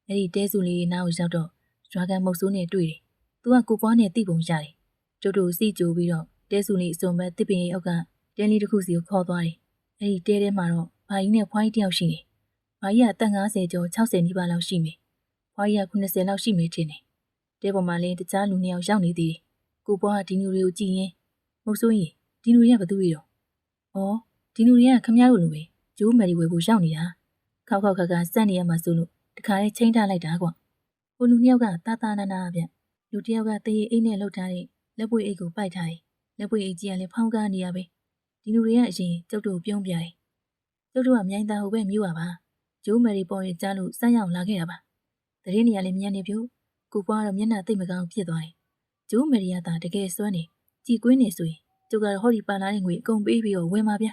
အဲ့ဒီတဲစုလေးနားကိုရောက်တော့ရွာကန်မုတ်ဆိုးနဲ့တွေ့တယ်သူကကိုပွားနဲ့တိပုံရတယ်ကျုပ်တို့စီကြိုပြီးတော့တဲစုလေးအစုံမဲ့တစ်ပင်ရဲ့အောက်ကတဲလီတစ်ခုစီကိုခေါ်သွားတယ်အဲ့ဒီတဲထဲမှာတော့ဘာကြီးနဲ့ဖွားကြီးတယောက်ရှိတယ်ဘာကြီးကတက်50ကျော်60နီးပါးလောက်ရှိမယ်ဖွားကြီးက90လောက်ရှိမယ်ထင်တယ်တဲပေါ်မှာလည်းတခြားလူနှစ်ယောက်ရောက်နေသေးတယ်ကိုပွားကဒီလူတွေကိုကြည့်ရင်မဟုတ်ဆိုရင်ဒီလူတွေကဘသူတွေတော့ဩဒီလူတွေကခမရတို့လူပဲဂျိုးမယ်ရီဝယ်ဖို့ရောက်နေတာခောက်ခောက်ခါခါစက်နေရမှာဆိုလို့တခါလေးချင်းထားလိုက်တာကွာဟိုလူနှစ်ယောက်ကတာတာနာနာဗျလူတစ်ယောက်ကတရေအိတ်နဲ့လှုပ်ထားတဲ့လက်ပွေအိတ်ကိုပိုက်ထားတယ်လက်ပွေအိတ်ကြီးကလည်းဖောင်းကားနေရပဲဒီလူတွေကအရင်ကျုပ်တို့ပြုံးပြတယ်ကျုပ်တို့ကမြိုင်သားဟိုပဲမြို့ပါဂျိုးမယ်ရီပေါ်ရင်ကြားလို့စမ်းရောက်လာခဲ့တာပါတရင်နေရလည်းမြန်နေပြို့ကိုပွားတော့မျက်နှာသိပ်မကောင်းဖြစ်သွားတယ်ဂျိုးမယ်ရီကသာတကယ်စွမ်းနေကြည်ကွင်းနေဆိုရင်ကျုပ်ကတော့ဟောဒီပန်လာတဲ့ငွေအကုန်ပေးပြီးတော့ဝယ်မှာဗျ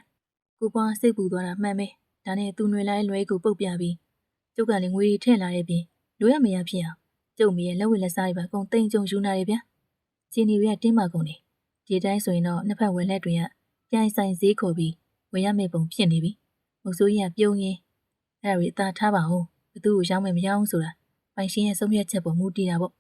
ကိုပွားစိတ်ပူသွားတာမှန်ပဲဒါနဲ့သူ့ຫນွေလိုက်လွဲကိုပုတ်ပြပြီးကျုပ်ကလည်းငွေတွေထည့်လာတဲ့ပြင်လိုရမရဖြစ်အောင်ကျုပ်မရဲ့လက်ဝဲလက်စားတွေပါအကုန်တိမ်ကြုံယူနာတယ်ဗျချင်းနေရတင်းမာကုန်တယ်ဒီတိုင်းဆိုရင်တော့နှစ်ဖက်ဝယ်လက်တွေကပြိုင်ဆိုင်ဈေးခေါ်ပြီးဝယ်ရမယ့်ပုံဖြစ်နေပြီမုတ်ဆိုးကြီးကပြုံးရင်းအဲ့ဒါတွေအသာထားပါဦးဘသူ့ကိုရောင်းမယ်မရောင်းဆိုတာပိုင်ရှင်ရဲ့ဆုံးဖြတ်ချက်ပေါ်မူတည်တာပေါ့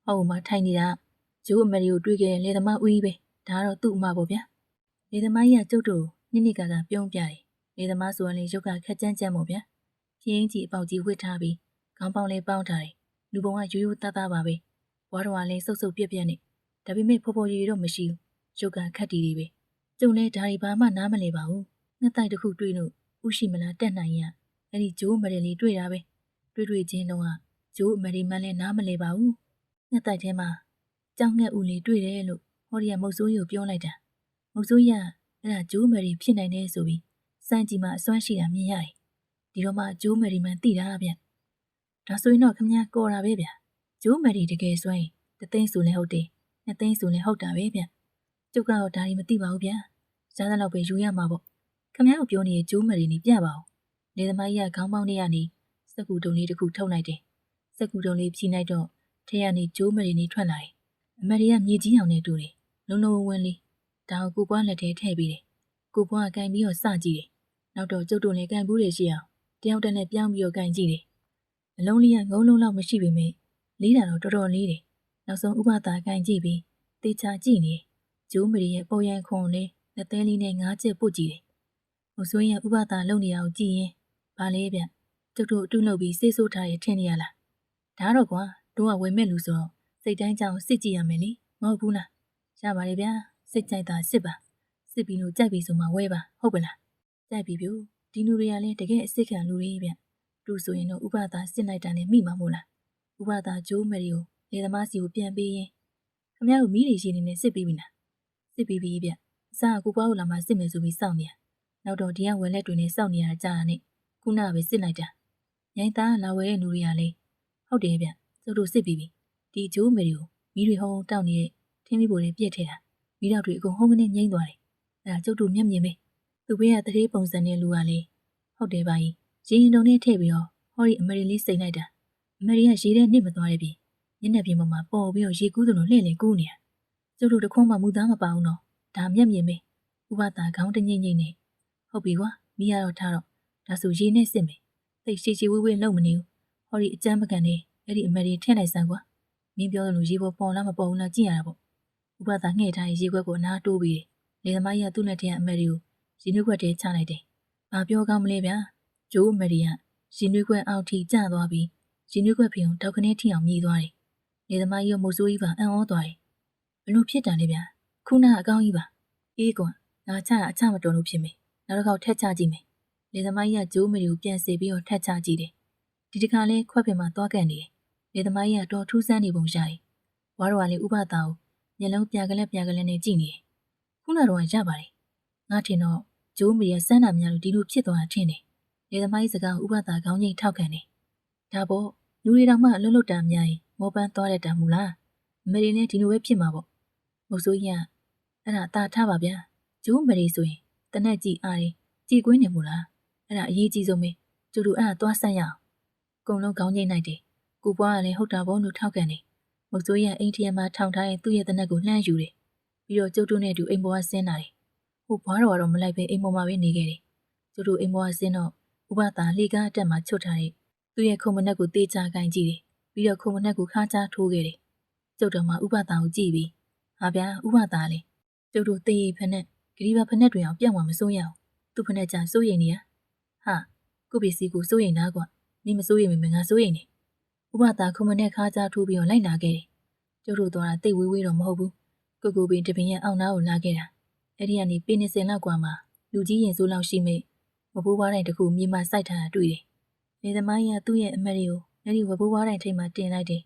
ဟောက်မှာထိုင်နေတာဂျိုးအမေရီကိုတွေ့ခဲ့တဲ့လေသမားဦးကြီးပဲဒါကတော့သူ့အမပေါ့ဗျာလေသမားကြီးကကျုပ်တို့နိကာကပြုံးပြတယ်လေသမားဆိုရင်လေရုပ်ကခက်ကြမ်းကြမ်းပေါ့ဗျာပြင်းကြီးအပေါက်ကြီးဝစ်ထားပြီးခေါင်းပေါင်းလေးပေါင်းထားတယ်လူပုံကရိုးရိုးသားသားပါပဲဘွားတော်ကလည်းစုပ်စုပ်ပြက်ပြက်နဲ့ဒါပေမဲ့ဖော်ဖော်ရီတော့မရှိဘူးရုပ်ကခက်တီတွေပဲကျုံလဲဒါတွေဘာမှနားမလဲပါဘူးငှက်တိုက်တစ်ခုတွေ့လို့ဥရှိမလားတက်နိုင်ရအဲ့ဒီဂျိုးမရလေးတွေ့တာပဲတွေ့ချင်းတော့ဂျိုးအမရီမန်းလဲနားမလဲပါဘူးငှက်တိုက်ထဲမှာကြောင်ငှက်ဦးလေးတွေ့တယ်လို့ဟောဒီကမုတ်ဆိုးကြီးကိုပြောလိုက်တာမုတ်ဆိုးကြီးကအဲ့ဒါဂျိုးမရီဖြစ်နိုင်တယ်ဆိုပြီးစမ်းကြည့်မှအစွမ်းရှိတာမြင်ရတယ်ဒီတော့မှဂျိုးမရီမန်းသိတာဗျဒါဆိုရင်တော့ခမညာကော်တာပဲဗျဂျိုးမရီတကယ်စွမ်းရင်တသိန်းဆိုလဲဟုတ်တယ်နှစ်သိန်းဆိုလဲဟုတ်တာပဲဗျကျုပ်ကတော့ဒါတွေမသိပါဘူးဗျစားတဲ့လောက်ပဲယူရမှာပေါ့ခမညာကိုပြောနေတဲ့ဂျိုးမရီနေပြပါဦးလေသမားကြီးကခေါင်းပေါင်းထဲကနေစက်ကူတုံလေးတစ်ခုထုတ်လိုက်တယ်စက်ကူတုံလေးဖြီးလိုက်တော့ထဲကနေဂျိုးမရီနေထွက်လာတယ်အမရီကမြေကြီးအောင်နဲ့တူတယ်လုံးလုံးဝင်းလေးဒါကိုကိုပွားလက်ထဲထည့်ပြီးတယ်ကိုပွားကကန်ပြီးတော့စကြည့်တယ်နောက်တော့ကျုပ်တို့လည်းကန်ဘူးတွေရှိအောင်တယောက်တည်းနဲ့ပြောင်းပြီးတော့ကန်ကြည့်တယ်အလုံးလေးကငုံလုံးလောက်မရှိပေမဲ့လေးတာတော့တော်တော်လေးတယ်နောက်ဆုံးဥပဒါကန်ကြည့်ပြီးတေချာကြည့်နေဂျိုးမရီရဲ့ပေါ်ရန်ခွန်လေးလက်သေးလေးနဲ့ငါးချက်ပုတ်ကြည့်တယ်ဟိုဆိုရင်ဥပဒါလုံနေတာကိုကြည့်ရင်ဘာလဲဗျကျုပ်တို့အတုလုပ်ပြီးစိတ်ဆိုးထားရထင်နေရလားဒါတော့ကွာတို့ကဝယ်မဲ့လူဆိုတော့စိတ်တိုင်းကြောင်စစ်ကြည့်ရမယ်လေမဟုတ်ဘူးလားရပါလေဗျာစိတ်ကြိုက်တာစစ်ပါစစ်ပြီးလို့ကြိုက်ပြီဆိုမှဝဲပါဟုတ်ပလားကြိုက်ပြီပြိုဒီလူတွေကလည်းတကယ်အစ်စ်ခံလူတွေဗျသူဆိုရင်တော့ဥပဒါစစ်လိုက်တာနဲ့မိမှာမို့လားဥပဒါဂျိုးမရီကိုလေသမားစီကိုပြန်ပေးရင်ခမရတို့မိတွေရှိနေနဲ့စစ်ပြီးပြီလားစစ်ပြီးပြီဗျအစားကိုပွားကိုလာမှစစ်မယ်ဆိုပြီးစောင့်နေရနောက်တော့ဒီကဝယ်လက်တွေနဲ့စောင့်နေရတာကြာတာနဲ့ခုနကပဲစစ်လိုက်တာရိုင်းသားလာဝယ်တဲ့လူတွေကလည်းဟုတ်တယ်ဗျကျုပ်တို့စစ်ပြီးပြီဒီဂျိုးမရီကိုမိတွေဟုံးတောက်နေတဲ့ထင်းမိပိုတွေပြက်ထဲတာမိတော့တွေအကုန်ဟုံးကနေငိမ့်သွားတယ်အဲ့ဒါကျုပ်တို့မျက်မြင်ပဲသူဘေးကတတိပုံစံနဲ့လူကလေဟုတ်တယ်ပါကြီးရင်တုံနဲ့ထည့်ပြီးတော့ဟောဒီအမေရီလေးစိတ်လိုက်တာအမေရီကရေထဲနစ်မသွားတဲ့ပြင်ညနေပြင်ပေါ်မှာပေါ်ပြီးတော့ရေကူးသလိုလှည့်လည်ကူးနေတာကျုပ်တို့တခွန်းမှမူသားမပါဘူးနော်ဒါမျက်မြင်ပဲဥပဒါခေါင်းတငိမ့်ငိမ့်နေဟုတ်ပြီကွာမိရတော့ထားတော့ဒါဆိုရေနဲ့စစ်မယ်သိရှိရှိဝေးဝေးလုံးမနေဘူးဟောဒီအကျမ်းမကန်နေအဲ့ဒီအမေရီထည့်လိုက်စမ်းကွာမင်းပြောသလိုရေပေါ်ပေါ်လားမပေါ်ဘူးလားကြည့်ရတာပေါ့ဥပဒါငှဲ့ထားရေခွက်ကိုအနားတိုးပြီးတယ်လေသမားကြီးကသူ့လက်ထဲကအမေရီကိုရေနွေးခွက်ထဲချလိုက်တယ်ဘာပြောကောင်းမလဲဗျာဂျိုးအမေရီကရေနွေးခွက်အောက်ထိကျသွားပြီးရေနွေးခွက်ဖင်ကိုတောက်ခနဲထိအောင်မြည်သွားတယ်လေသမားကြီးကမိုးစိုးကြီးပါအံ့ဩသွားတယ်ဘလို့ဖြစ်တယ်လဲဗျာခုနကအကောင်းကြီးပါအေးကွာငါချတာအချမတော်လို့ဖြစ်မယ်နောက်တစ်ခေါက်ထက်ချကြည့်မယ်လေသမားကြီးကဂျိုးအမေရီကိုပြန်စေပြီးတော့ထက်ချကြည့်တယ်ဒီတစ်ခါလဲခွက်ပင်မှာသွားကန်နေတယ်လေသမားကြီးကတော်ထူးဆန်းနေပုံရတယ်ဝါတော်ကလည်းဥပဒါကိုမျက်လုံးပြကလက်နဲ့ကြည့်နေတယ်ခုနတော့ရပါတယ်ငါထင်တော့ဂျိုးမီရဲ့စမ်းတာများလို့ဒီလိုဖြစ်သွားတာထင်တယ်လေသမားကြီးစကားဥပဒါခေါင်းကြီးထောက်ခံတယ်ဒါပေါ့လူတွေတောင်မှအလုံးလုံးတာများရင်မောပန်းသွားတဲ့တာမူလားအမေရီနဲ့ဒီလိုပဲဖြစ်မှာပေါ့မဟုတ်ဆိုရင်အဲ့ဒါတာထားပါဗျာဂျိုးမရီဆိုရင်တနက်ကြည့်အားတယ်ကြည်ကွင်းနေမို့လားအဲ့ဒါအရေးကြီးဆုံးပဲကျူတူအဲ့ဒါသွားဆန့်ရအောင်အကုန်လုံးခေါင်းကြီးနိုင်တယ် ကိုပွားကလည်းဟုတ်တာပေါ့လို့ထောက်ကန်တယ်။မုတ်ဆိုးရအိမ်ထရမှာထောင်ထားတဲ့သူ့ရဲ့တနက်ကိုလှမ်းယူတယ်။ပြီးတော့ကျုပ်တို့နဲ့အတူအိမ်ပေါ်ကဆင်းလာတယ်။ဟိုဘွားတော်ကတော့မလိုက်ပဲအိမ်ပေါ်မှာပဲနေခဲ့တယ်။ကျုပ်တို့အိမ်ပေါ်ကဆင်းတော့ဥပသားလေကားအတက်မှာချွတ်ထားတဲ့သူ့ရဲ့ခုံမနက်ကိုတေးချကင်ကြည့်တယ်။ပြီးတော့ခုံမနက်ကိုခါချထိုးခဲ့တယ်။ကျုပ်တော်မှာဥပသားကိုကြည့်ပြီးဟာဗျာဥပသားလေကျုပ်တို့တေးရီဖက်နဲ့ဂရီဘာဖက်နဲ့တွင်အောင်ပြောင်းမှာမစိုးရအောင်သူ့ဖက်နဲ့ကြာစိုးရိမ်နေရဟာကိုပစ္စည်းကိုစိုးရိမ်သားကွာမင်းမစိုးရိမ်မငါစိုးရိမ်နေဥပသားခုံမနက်ခါချထိုးပြီးတော့လိုက်လာခဲ့တယ်ကျုပ်တို့သွားတာတိတ်ဝေးဝေးတော့မဟုတ်ဘူးကိုပင်တပင်ရဲ့အောက်နားကိုလာခဲ့တာအဲ့ဒီကနေပေ20လောက်กว่าမှာလူကြီးရင်စိုးလောက်ရှိမိဝဘိုးဘွားတိုင်းတစ်ခုမြေမှာစိုက်ထားတာတွေ့တယ်လေသမားကြီးကသူ့ရဲ့အမက်တွေကိုအဲ့ဒီဝဘိုးဘွားတိုင်းထိတ်မှတင်လိုက်တယ်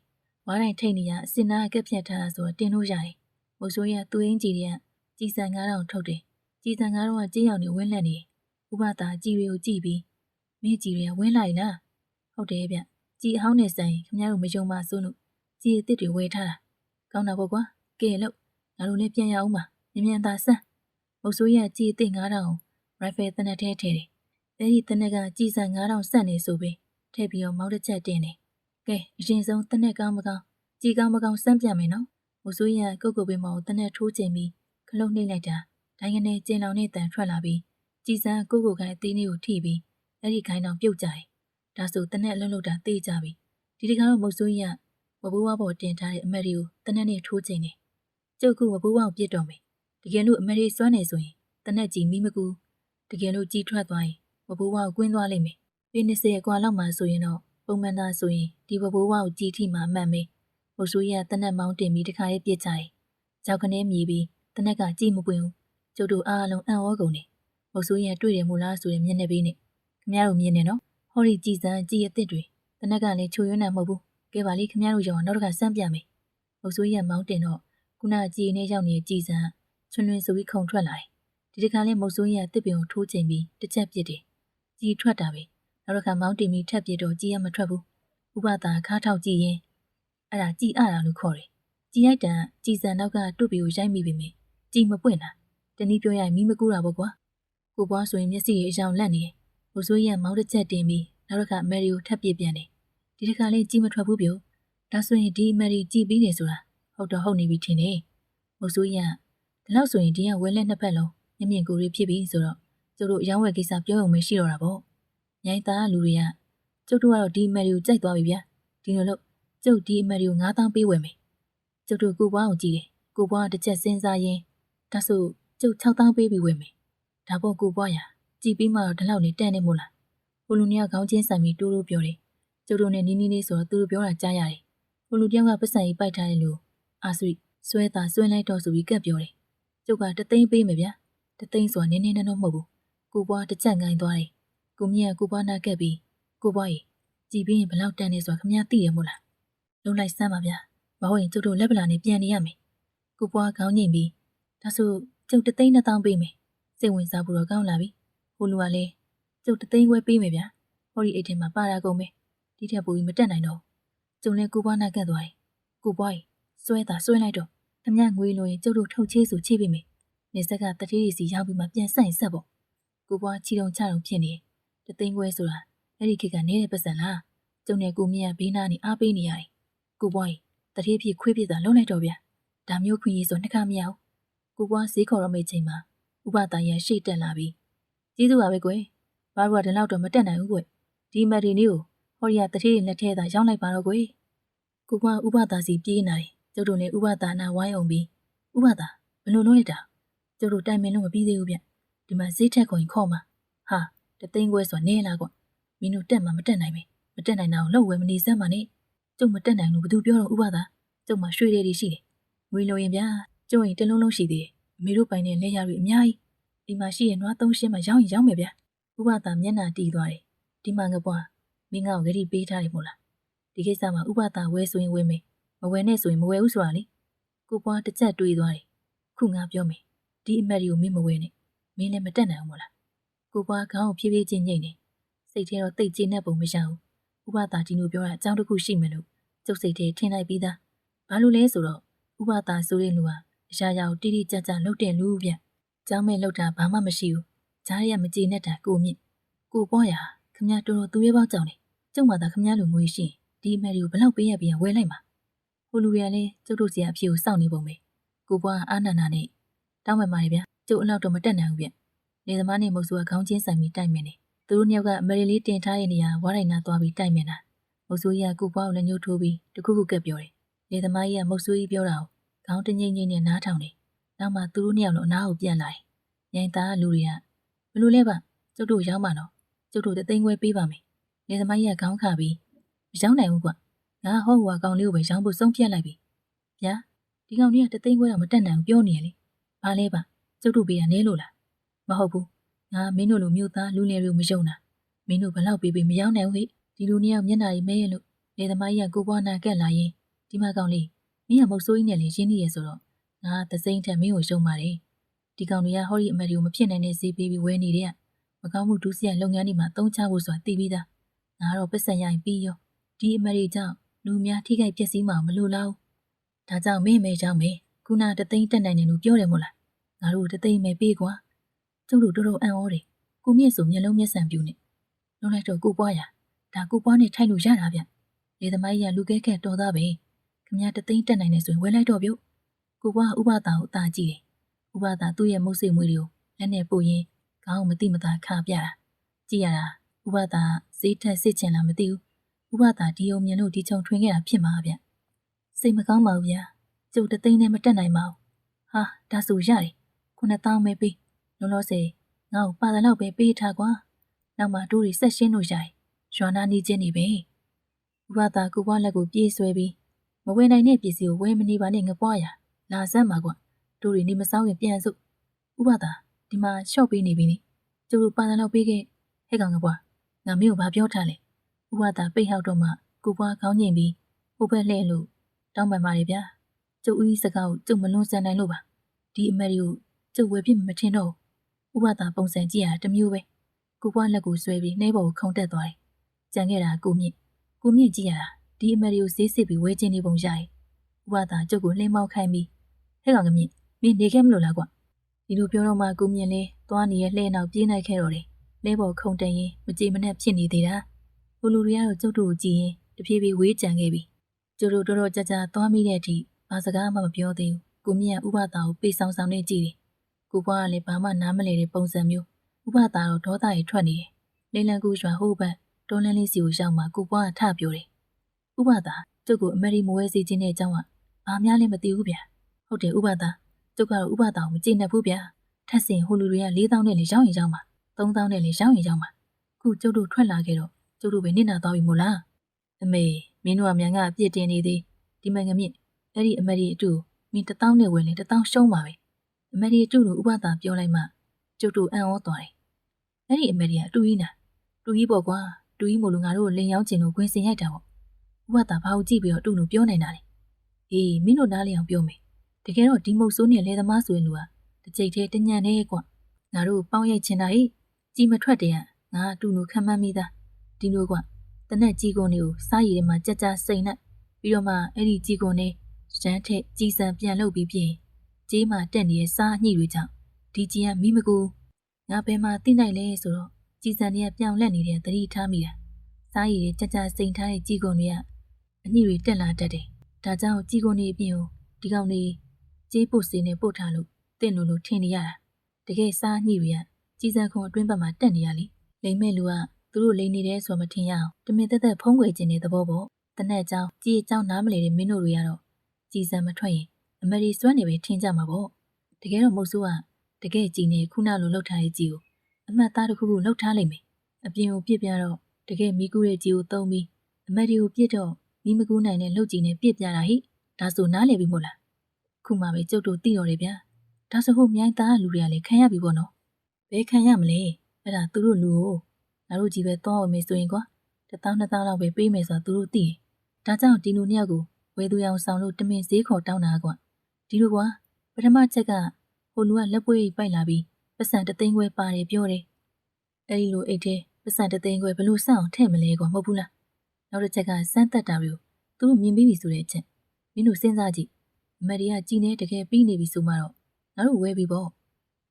ဝါးတိုင်းထိတ်နေရအစင်နာကက်ဖြတ်ထားတာဆိုတော့တင်လို့ရတယ်မုတ်ဆိုးရသူ့အင်းကြီးတွေကကြီးစံ9000ထုတ်တယ်ကြီးစံ9000ကကြေးရောင်တွေဝင်းလက်နေဥပသားကြီးတွေကိုကြည့်ပြီးမင်းကြီးတွေကဝင်းလိုက်လားဟုတ်တယ်ဗျကြီးအဟောင်းနဲ့ဆိုင်ခင်ဗျားတို့မယုံပါစိုးလို့ကြီးအစ်စ်တွေဝယ်ထားတာကောင်းတာပေါ့ကွာကဲလို့ငါတို့လည်းပြန်ရအောင်ပါမြန်သာဆန်းမုတ်ဆိုးရကြီးအစ်စ်9000ရိုင်ဖယ်တနက်ထဲထည့်တယ်အဲ့ဒီတနက်ကကြီးစံ9000စက်နေဆိုပြီးထည့်ပြီးတော့မောက်တစ်ချက်တင်တယ်ကဲအရင်ဆုံးတနက်ကောင်းမကောင်းကြီးကောင်းမကောင်းစမ်းပြမယ်နော်မုတ်ဆိုးရကုတ်ပင်မောင်တနက်ထိုးချိန်ပြီးခလုတ်နှိမ့်လိုက်တာဒိုင်းကနေကျင်းလောင်နဲ့တန်ထွက်လာပြီးကြီးစံကိုခိုင်အသေးလေးကိုထိပြီးအဲ့ဒီခိုင်းတော်ပြုတ်ကြတယ်ဒါဆိုတနက်လုံးလုံးတာတေးကြပြီဒီတခါတော့မုတ်ဆိုးရဝဘိုးဝါပေါ်တင်ထားတဲ့အမက်တွေကိုတနက်နဲ့ထိုးချိန်နေကျုပ်ကဝဘိုးဝါကိုပြစ်တော်မယ်တကယ်လို့အမက်တွေစွမ်းနေဆိုရင်တနက်ကြီးမိမကူတကယ်လို့ကြီးထွက်သွားရင်ဝဘိုးဝါကိုကွင်းသွားလိမ့်မယ်ปี20အကွာလောက်မှဆိုရင်တော့ပုံမှန်သားဆိုရင်ဒီဝဘိုးဝါကိုကြီးထိမှအမှန်ပဲမုတ်ဆိုးရတနက်မောင်းတင်ပြီးတခါရေးပြစ်ကြတယ်ကြောက်ကနေမြည်ပြီးတနက်ကကြည့်မပွင့်ဘူးကျုပ်တို့အားလုံးအံ့ဩကုန်တယ်မုတ်ဆိုးရတွေ့တယ်မို့လားဆိုရင်မျက်နှာပေးနေခင်ဗျားတို့မြင်နေနော်ဟောဒီကြည်စံကြည်အစ်စ်တွေတနက်ကလည်းချိုရွန်းတာမဟုတ်ဘူးကဲပါလေခင်ဗျားတို့ရောနောက်တစ်ခါစမ်းပြမယ်မုတ်ဆိုးရမောင်းတင်တော့ခုနကြည်နေရောက်နေတဲ့ကြည်စံချွန်းလွင်ဆိုပြီးခုန်ထွက်လာတယ်ဒီတခါလေးမုတ်ဆိုးရတစ်ပင်ကိုထိုးချိန်ပြီးတစ်ချက်ပြစ်တယ်ကြည်ထွက်တာပဲနောက်တစ်ခါမောင်းတင်ပြီးထပ်ပြစ်တော့ကြည်ရမထွက်ဘူးဥပသာခါထောက်ကြည့်ရင်အဲ့ဒါကြည်အားလို့ခေါ်တယ်ကြည်ရိုက်တန်ကြည်စံနောက်ကတွတ်ပြီးကိုရိုက်မိပြီမေကြည်မပွင့်တာတနည်းပြောရရင်မီးမကူးတာပေါ့ကွာကိုပွားဆိုရင်မျက်စိအရောင်လက်နေတယ်မုတ်ဆိုးရမောင်းတစ်ချက်တင်ပြီးနောက်တစ်ခါမယ်ရီကိုထပ်ပြစ်ပြန်တယ်ဒီတစ်ခါလေးကြည်မထွက်ဘူးပြောဒါဆိုရင်ဒီမယ်ရီကြည်ပြီးနေဆိုတာဟုတ်တော့ဟုတ်နေပြီထင်တယ်မုတ်ဆိုးရဒီလောက်ဆိုရင်ဒီကဝဲလက်နှစ်ဖက်လုံးမြင်မြင်ကိုယ်ရီဖြစ်ပြီးဆိုတော့ကျုပ်တို့ရောင်းဝယ်ကိစ္စပြောရုံပဲရှိတော့တာပေါ့ညိုင်သားလူတွေကကျုပ်တို့ကတော့ဒီမယ်ရီကိုကြိုက်သွားပြီဗျာဒီလိုလို့ကျုပ်ဒီမယ်ရီကို9000ပေးဝယ်မယ်ကျုပ်တို့ကိုပွားကိုကြည့်တယ်ကိုပွားတစ်ချက်စဉ်းစားရင်ဒါဆိုကျုပ်6000ပေးပြီးဝယ်မယ်ဒါပေါ့ကိုပွားရကြည်ပြီးမှတော့ဒီလောက်နေတန်နေမို့လားဟိုလူနှစ်ယောက်ခေါင်းချင်းဆန်ပြီးတိုးတိုးပြောတယ်ကျုပ်တို့နဲ့နီးနီးလေးဆိုတော့သူတို့ပြောတာကြားရတယ်ဟိုလူတယောက်ကပတ်စံကြီးပိုက်ထားတယ်လို့အာဆွိဆွဲလိုက်တော့ဆိုပြီးကပ်ပြောတယ်ကျုပ်ကတသိန်းပေးမယ်ဗျာတသိန်းဆိုတာနင်းတော့မဟုတ်ဘူးကိုပွားတစ်ချက်ငိုင်းသွားတယ်ကိုမြင့်ကကိုပွားနာကပ်ပြီးကိုပွားကြီးကြည်ပြီးရင်ဘလောက်တန်နေဆိုတာခမည်းသိရမို့လားလုံးလိုက်စမ်းပါဗျာမဟုတ်ရင်ကျုပ်တို့လက်ပလာနဲ့ပြန်နေရမယ်ကိုပွားခေါင်းငိမ့်ပြီးဒါဆိုကျုပ်တသိန်း2000ပေးမယ်စိတ်ဝင်စားဖို့တော့ကောင်းလာပြီဟိုလူကလည်းကျုပ်တသိန်းခွဲပေးမယ်ဗျာဟောဒီအိတ်ထဲမှာပါတာကုန်ပဲဒီထက်ပိုပြီးမတက်နိုင်တော့ကျုံလဲကိုပွားနာကပ်သွားတယ်ကိုပွားကြီးဆွဲလိုက်တော့ခမည်းငွေလို့ရင်ကျုပ်တို့ထုတ်ချေးဆိုချေးပေးမယ်နေဆက်ကတတိရီစီရောက်ပြီးမှပြန်ဆိုင်ဆက်ပေါ့ကိုပွားချီတုံချတုံဖြစ်နေတသိန်းခွဲဆိုတာအဲ့ဒီခေတ်ကနေတဲ့ပတ်စံလားကျုံနဲ့ကိုမြင့်ကဘေးနားနေအားပေးနေရတယ်ကိုပွားကြီးတတိဖြစ်ခွေးပြစ်တာလုံးလိုက်တော့ဗျာဒါမျိုးခွင့်ရေးဆိုနှစ်ခါမရဘူးကိုပွားဈေးခေါ်ရမယ့်ချိန်မှာဥပသားရရှေ့တက်လာပြီးကျေးဇူးပါပဲကွယ်ဘာလို့ကဒီလောက်တော့မတက်နိုင်ဘူးကွယ်ဒီမက်ဒီလေးကိုဟော်ရီယာတတိလက်ထဲသာရောင်းလိုက်ပါတော့ကွယ်ကိုပွားဥပသားစီပြေးနေတယ်ကျုပ်တို့လည်းဥပသားနာဝိုင်းအောင်ပြီးဥပသားဘယ်လိုလုပ်လိုက်တာကျုပ်တို့တိုင်ပင်လို့မပြီးသေးဘူးဗျဒီမှာဈေးထက်ခေါ်ရင်ခေါ်မှာဟာတသိန်းခွဲဆိုနေလားကွမင်းတို့တက်မှာမတက်နိုင်ပဲမတက်နိုင်တာကိုလှုပ်ဝဲမနေစမ်းပါနဲ့ကျုပ်မတက်နိုင်လို့ဘသူပြောတော့ဥပသားကျုပ်မှာရွှေတွေရှိတယ်ငွေလိုရင်ဗျာကျုပ်ရင်တလုံးလုံးရှိသေးတယ်အမေတို့ပိုင်တဲ့လက်ရတွေအများကြီးဒီမှာရှိရင်နွား3ရှင်းမှရောင်းရင်ရောင်းမယ်ဗျာဥပသားမျက်နှာတီးသွားတယ်ဒီမှာငပွားမင်းငါ့ကိုဂရီပေးထားတယ်မို့လားဒီကိစ္စမှာဥပသားဝဲဆိုရင်ဝဲမယ်မဝဲနဲ့ဆိုရင်မဝဲဘူးဆိုတာလေကိုပွားတစ်ချက်တွေးသွားတယ်ခုငါပြောမယ်ဒီအမက်တွေကိုမင်းမဝဲနဲ့မင်းလည်းမတက်နိုင်ဘူးမို့လားကိုပွားခေါင်းကိုဖြည်းဖြည်းချင်းညိတ်နေစိတ်ထဲတော့တိတ်ကျေနပ်ပုံမရဘူးဥပသားဒီလိုပြောတာအကြောင်းတစ်ခုရှိမယ်လို့ကျုပ်စိတ်ထဲထင်လိုက်ပြီးသားဘာလို့လဲဆိုတော့ဥပသားဆိုတဲ့လူဟာအရာရာကိုတိတိကျကျလှုပ်တဲ့လူဗျကျောင်းမဲ့လှုပ်တာဘာမှမရှိဘူးဂျားရမကြေနဲ့တာကိုမြင့်ကိုပွားရခမည်းတော်တော်သူရဲပေါက်ကြောင်တယ်ကျုံမှသာခမည်းလူငွေရှိ ဒီအမရီကိုဘလောက်ပေးရပြန်ဝဲလိုက်မှာဟိုလူတွေကလည်းကျုပ်တို့စီကအဖြစ်ကိုစောင့်နေပုံပဲကိုပွားအာနာနာနဲ့တောင်းပန်ပါတယ်ဗျကျုပ်အလောက်တော့မတက်နိုင်ဘူးဗျနေသမားနဲ့မုတ်ဆူကခေါင်းချင်းဆိုင်ပြီးတိုက်မြင်နေသူတို့နှစ်ယောက်ကအမရီလေးတင်ထားတဲ့နေရာဝါရိုင်နာသွားပြီးတိုက်မြင်တာမုတ်ဆူကြီးကကိုပွားကိုလည်းညှိုးထိုးပြီးတခုခုကပ်ပြောတယ်နေသမားကြီးကမုတ်ဆူကြီးပြောတာကိုခေါင်းတငိမ့်ငိမ့်နဲ့နားထောင်တယ်နောက်မှသူတို့နှစ်ယောက်လုံးအနားကိုပြန်လာတယ်ညင်သားလူတွေကဘလို့လဲပါကျုပ်တို့ရောက်မှတော့ကျုပ်တို့တသိန်းခွဲပေးပါမယ်နေသမားကြီးကခေါင်းခါပြီးမရောက်နိုင်ဘူးကွငါဟောဟွာကောင်လေးကိုပဲရောင်းဖို့ဆုံးဖြတ်လိုက်ပြီဗျာဒီကောင်ကြီးကတသိန်းခွဲတော့မတက်နိုင်ဘူးပြောနေရလေဘာလဲပါကျုပ်တို့ပေးရနဲလို့လားမဟုတ်ဘူးငါမင်းတို့လိုမျိုးသားလူငယ်တွေကိုမယုံတာမင်းတို့ဘလောက်ပေးမရောက်နိုင်ဘူးဟဲ့ဒီလူနှစ်ယောက်မျက်နှာကြီးမဲရလို့နေသမားကြီးကကိုပွားနာကက်လာရင်ဒီမကောင်လေးမင်းကမုတ်ဆိုးကြီးနဲ့လေရင်းနေရဆိုတော့ငါသစိမ့်ထက်မင်းကိုရှုံးပါတယ်ဒီကောင်တွေကဟောဒီအမရီကိုမဖြစ်နိုင်တဲ့ဈေးပေးပြီးဝယ်နေတဲ့မကောင်းမှုဒုစရိုက်လုပ်ငန်းတွေမှာသုံးချဖို့ဆိုတာသိပြီးသားငါတော့ပတ်စံရိုင်ပြီးရောဒီအမရီကြောင့်လူများထိခိုက်ပျက်စီးမှာမလို့လားဒါကြောင့်မင်းမဲကြောင့်မဲခုနတသိန်းတက်နိုင်တယ်လို့ပြောတယ်မို့လားငါတို့တသိန်းမဲပေးကွာကျုပ်တို့တော်တော်အံ့ဩတယ်ကိုမြင့်ဆိုမျက်လုံးမျက်စံပြူနေလုံးလိုက်တော့ကိုပွားရဒါကိုပွားနဲ့ထိုက်လို့ရတာဗျလေသမားကြီးကလူကဲခက်တော်သားပဲခမရတသိန်းတက်နိုင်တယ်ဆိုရင်ဝယ်လိုက်တော့ပြုတ်ကိုပွားဥပဒါကိုအသာကြည့်တယ်ဥပဒါသူ့ရဲ့မုတ်စိတ်မွေးတွေကိုလက်နဲ့ပို့ရင်ခေါင်းမတိမသာခါပြတာကြည့်ရတာဥပဒါဈေးထက်စစ်ချင်လားမသိဘူးဥပဒါဒီုံမြင်လို့ဒီချုံထွင်ခဲ့တာဖြစ်မှာဗျစိတ်မကောင်းပါဘူးဗျာကျုပ်တသိန်းနဲ့မတက်နိုင်ပါဘူးဟာဒါဆိုရတယ်9000ပဲပေးလုံးလို့စေငါ့ကိုပါတယ်လောက်ပဲပေးထားကွာနောက်မှတို့တွေဆက်ရှင်းလို့ရတယ်ရွာနာနေချင်းနေပဲဥပဒါကိုပွားလက်ကိုပြေးဆွဲပြီးမဝယ်နိုင်တဲ့ပစ္စည်းကိုဝယ်မနေပါနဲ့ငပွားရလာစမ်းပါကွာတို့တွေနေမဆောင်ရင်ပြန်စို့ဥပဒါဒီမှာရှော့ပေးနေပြီနိကျုပ်တို့ပါတယ်လောက်ပေးခဲ့ဟဲ့ကောင်ငပွားငါမင်းကိုဘာပြောထားလဲဥပဒါပိတ်ဟောက်တော့မှကိုပွားခေါင်းငိမ့်ပြီးဟိုဘက်လှည့်လို့တောင်းပန်ပါတယ်ဗျာကျုပ်ဦးကြီးစကားကိုကျုပ်မလွန်ဆန်နိုင်လို့ပါဒီအမရီကိုကျုပ်ဝယ်ပြစ်မထင်တော့ဥပဒါပုံစံကြည့်ရတာတမျိုးပဲကိုပွားလက်ကိုဆွဲပြီးနှဲပေါ်ကိုခုန်တက်သွားတယ်ကြံခဲ့တာကိုမြင့်ကြည့်ရတာဒီအမရီကိုဈေးစစ်ပြီးဝယ်ခြင်းနေပုံရတယ်ဥပဒါကျုပ်ကိုလှင်းမောက်ခိုင်းပြီးဟဲ့ကောင်ကမြင့်မင်းနေခဲ့မလို့လားကွဒီလိုပြောတော့မှကိုမြင့်လဲသွားနေရဲ့လှဲနောက်ပြေးနိုင်ခဲ့တော့တယ်လဲပေါ်ခုန်တက်ရင်မကြေမနက်ဖြစ်နေသေးတာဟိုလူတွေကတော့ကျုပ်တို့ကိုကြည့်ရင်တဖြည်းဖြည်းဝေးကြံခဲ့ပြီကျုပ်တို့တော်တော်ကြာကြာသွားမိတဲ့အထိဘာစကားမှမပြောသေးဘူးကိုမြင့်ကဥပဒါကိုပေဆောင်ဆောင်နဲ့ကြည့်တယ်ကိုပွားကလည်းဘာမှနားမလည်တဲ့ပုံစံမျိုးဥပဒါတော့ဒေါသတွေထွက်နေတယ်လိမ့်လန်ကူရွာဟိုဘက်တော်လန်းလေးစီကိုရောက်မှကိုပွားကထပြောတယ်ဥပဒါကျုပ်ကိုအမရီမဝဲစီခြင်းတဲ့အကြောင်းကဘာများလဲမသိဘူးဗျာဟုတ်တယ်ဥပဒါကျုပ်ကတော့ဥပဒါကိုမကျေနပ်ဘူးဗျာထက်စင်ဟိုလူတွေက4000နဲ့လေရောင်းရင်ရောင်းပါ3000နဲ့လေရောင်းရင်ရောင်းပါခုကျုပ်တို့ထွက်လာခဲ့တော့ကျုပ်တို့ပဲနစ်နာသွားပြီမို့လားအမေမင်းတို့ကမြန်ကအပြစ်တင်နေသေးဒီမန်ငမြင့်အဲ့ဒီအမရီအတူမင်း1000နဲ့ဝင်လေ1000ရှုံးပါပဲအမရီအတူလို့ဥပဒါပြောလိုက်မှကျုပ်တို့အံ့ဩသွားတယ်အဲ့ဒီအမရီကအတူကြီးနာတူကြီးပေါ့ကွာတူကြီးမို့လို့ငါတို့လင်ယောင်းကျင်လို့ခွင်စင်ရိုက်တာပေါ့ဥပဒါဘာကိုကြည့်ပြီးတော့တူလို့ပြောနေတာလေဟေးမင်းတို့နားလည်အောင်ပြောမယ်တကယ်တော့ဒီမုတ်ဆိုးနဲ့လေသမားဆိုရင်လူကတစ်ကြိတ်သေးတညံနေကွာငါတို့ပေါင်းရိုက်ချင်တာဟိကြီးမထွက်တဲ့ငါတူလို့ခံမှန်းမိသားဒီလိုကွာတနက်ကြီးကုန်တွေကိုစားရည်ထဲမှာကြက်ကြစိန်နဲ့ပြီးတော့မှအဲ့ဒီကြီးကုန်တွေရမ်းထက်ကြီးစံပြန်လုပ်ပြီးပြင်ကြေးမှတက်နေတဲ့စားညှိတွေကြောင့်ဒီကြီးကမိမကူငါဘယ်မှာသိနိုင်လဲဆိုတော့ကြီးစံတွေကပြောင်းလဲနေတဲ့သတိထားမိတာစားရည်တွေကြက်ကြစိန်ထားတဲ့ကြီးကုန်တွေကအညှိတွေတက်လာတတ်တယ်ဒါကြောင့်ကြီးကုန်တွေအပြင်ကိုဒီကောင်တွေကြေးပုတ်စင်းနဲ့ပုတ်ထားလို့တင့်လို့ထင်နေရတာတကယ်စားညှိတွေကကြီးစံခုံအတွင်းဘက်မှာတက်နေရလေလိမ့်မဲ့လူကသူတို့လိန်နေတယ်ဆိုမထင်ရအောင်တမင်သက်သက်ဖုံးကွယ်ခြင်းတဲ့သဘောပေါ့တနက်အကြောင်းကြီးအကြောင်းနားမလည်တဲ့မင်းတို့တွေကတော့ကြီးစံမထွက်ရင်အမရီစွမ်းနေပဲထင်ကြမှာပေါ့တကယ်တော့မဟုတ်ဆိုးကတကယ်ကြီးနေခုနလိုလှုပ်ထားတဲ့ကြီးကိုအမှတ်သားတစ်ခုခုလှုပ်ထားလိုက်မယ်အပြင်ကိုပြစ်ပြတော့တကယ်မိကူးတဲ့ကြီးကိုသုံးပြီးအမရီကိုပြစ်တော့မိမကူးနိုင်တဲ့လှုပ်ကြီးနဲ့ပြစ်ပြတာဟိဒါဆိုနားလည်ပြီမို့လားခုမှပဲကျုပ်တို့သိတော်တယ်ဗျာဒါဆိုဟိုမြိုင်းသားလူတွေကလည်းခံရပြီပေါ့နော်ဘယ်ခံရမလဲအဲ့ဒါသူတို့လူကိုငါတို့ကြီးပဲသွားဝင်မယ်ဆိုရင်ကွာ1000 2000လောက်ပဲပေးမယ်ဆိုတာသူတို့သိတယ်ဒါကြောင့်ဒီလူနှစ်ယောက်ကိုဝယ်သူရောင်ဆောင်လို့တမင်ဈေးခေါ်တောင်းတာကွာဒီလိုကွာပထမချက်ကဟိုလူကလက်ပွေးပိုက်လာပြီးပတ်စံ3သိန်းခွဲပါတယ်ပြောတယ်အဲ့ဒီလိုအိတ်ထဲပတ်စံ3သိန်းခွဲဘလို့စောင့်ထည့်မလဲကွာမဟုတ်ဘူးလားနောက်တစ်ချက်ကစမ်းသက်တာမျိုးသူတို့မြင်ပြီးပြီဆိုတဲ့အချက်မင်းတို့စဉ်းစားကြည့်အမရီကကြီးနေတကယ်ပြီးနေပြီဆိုမှတော့ငါတို့ဝဲပြီပေါ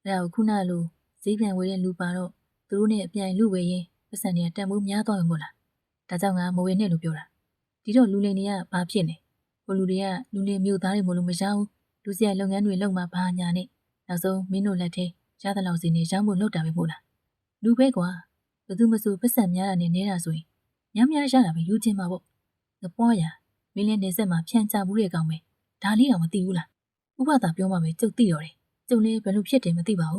့အဲ့ဒါကိုခုနလိုဈေးပြန်ဝယ်တဲ့လူပါတော့သူတို့နဲ့အပြိုင်လူဝယ်ရင်ပတ်စံတွေကတန်ဖိုးများသွားမှာမို့လားဒါကြောင့်ငါမဝယ်နဲ့လို့ပြောတာဒီ ဒီတော့လူလိန်တွေကဘာဖြစ်နေဟိုလူတွေကလူနေမြို့သားတွေမလို့မရောလူစရိုက်လုပ်ငန်းတွေလုပ်မှဘာညာနဲ့နောက်ဆုံးမင်းတို့လက်ထဲရသလောက်စီနေရောင်းဖို့လုပ်တာပဲမို့လားလူပဲကွာဘသူမဆိုပတ်စံများတာနဲ့နေတာဆိုရင်များများရတာပဲယူချင်မှာပေါ့ငပွားရမင်းလည်းနေဆက်မှာဖြန့်ချဘူးတဲ့ကောင်ပဲဒါလေးတော့မသိဘူးလားဥပသာပြောမှပဲကျုပ်သိတော့တယ်ကျုပ်လည်းဘယ်လိုဖြစ်တယ်မသိပါဘူ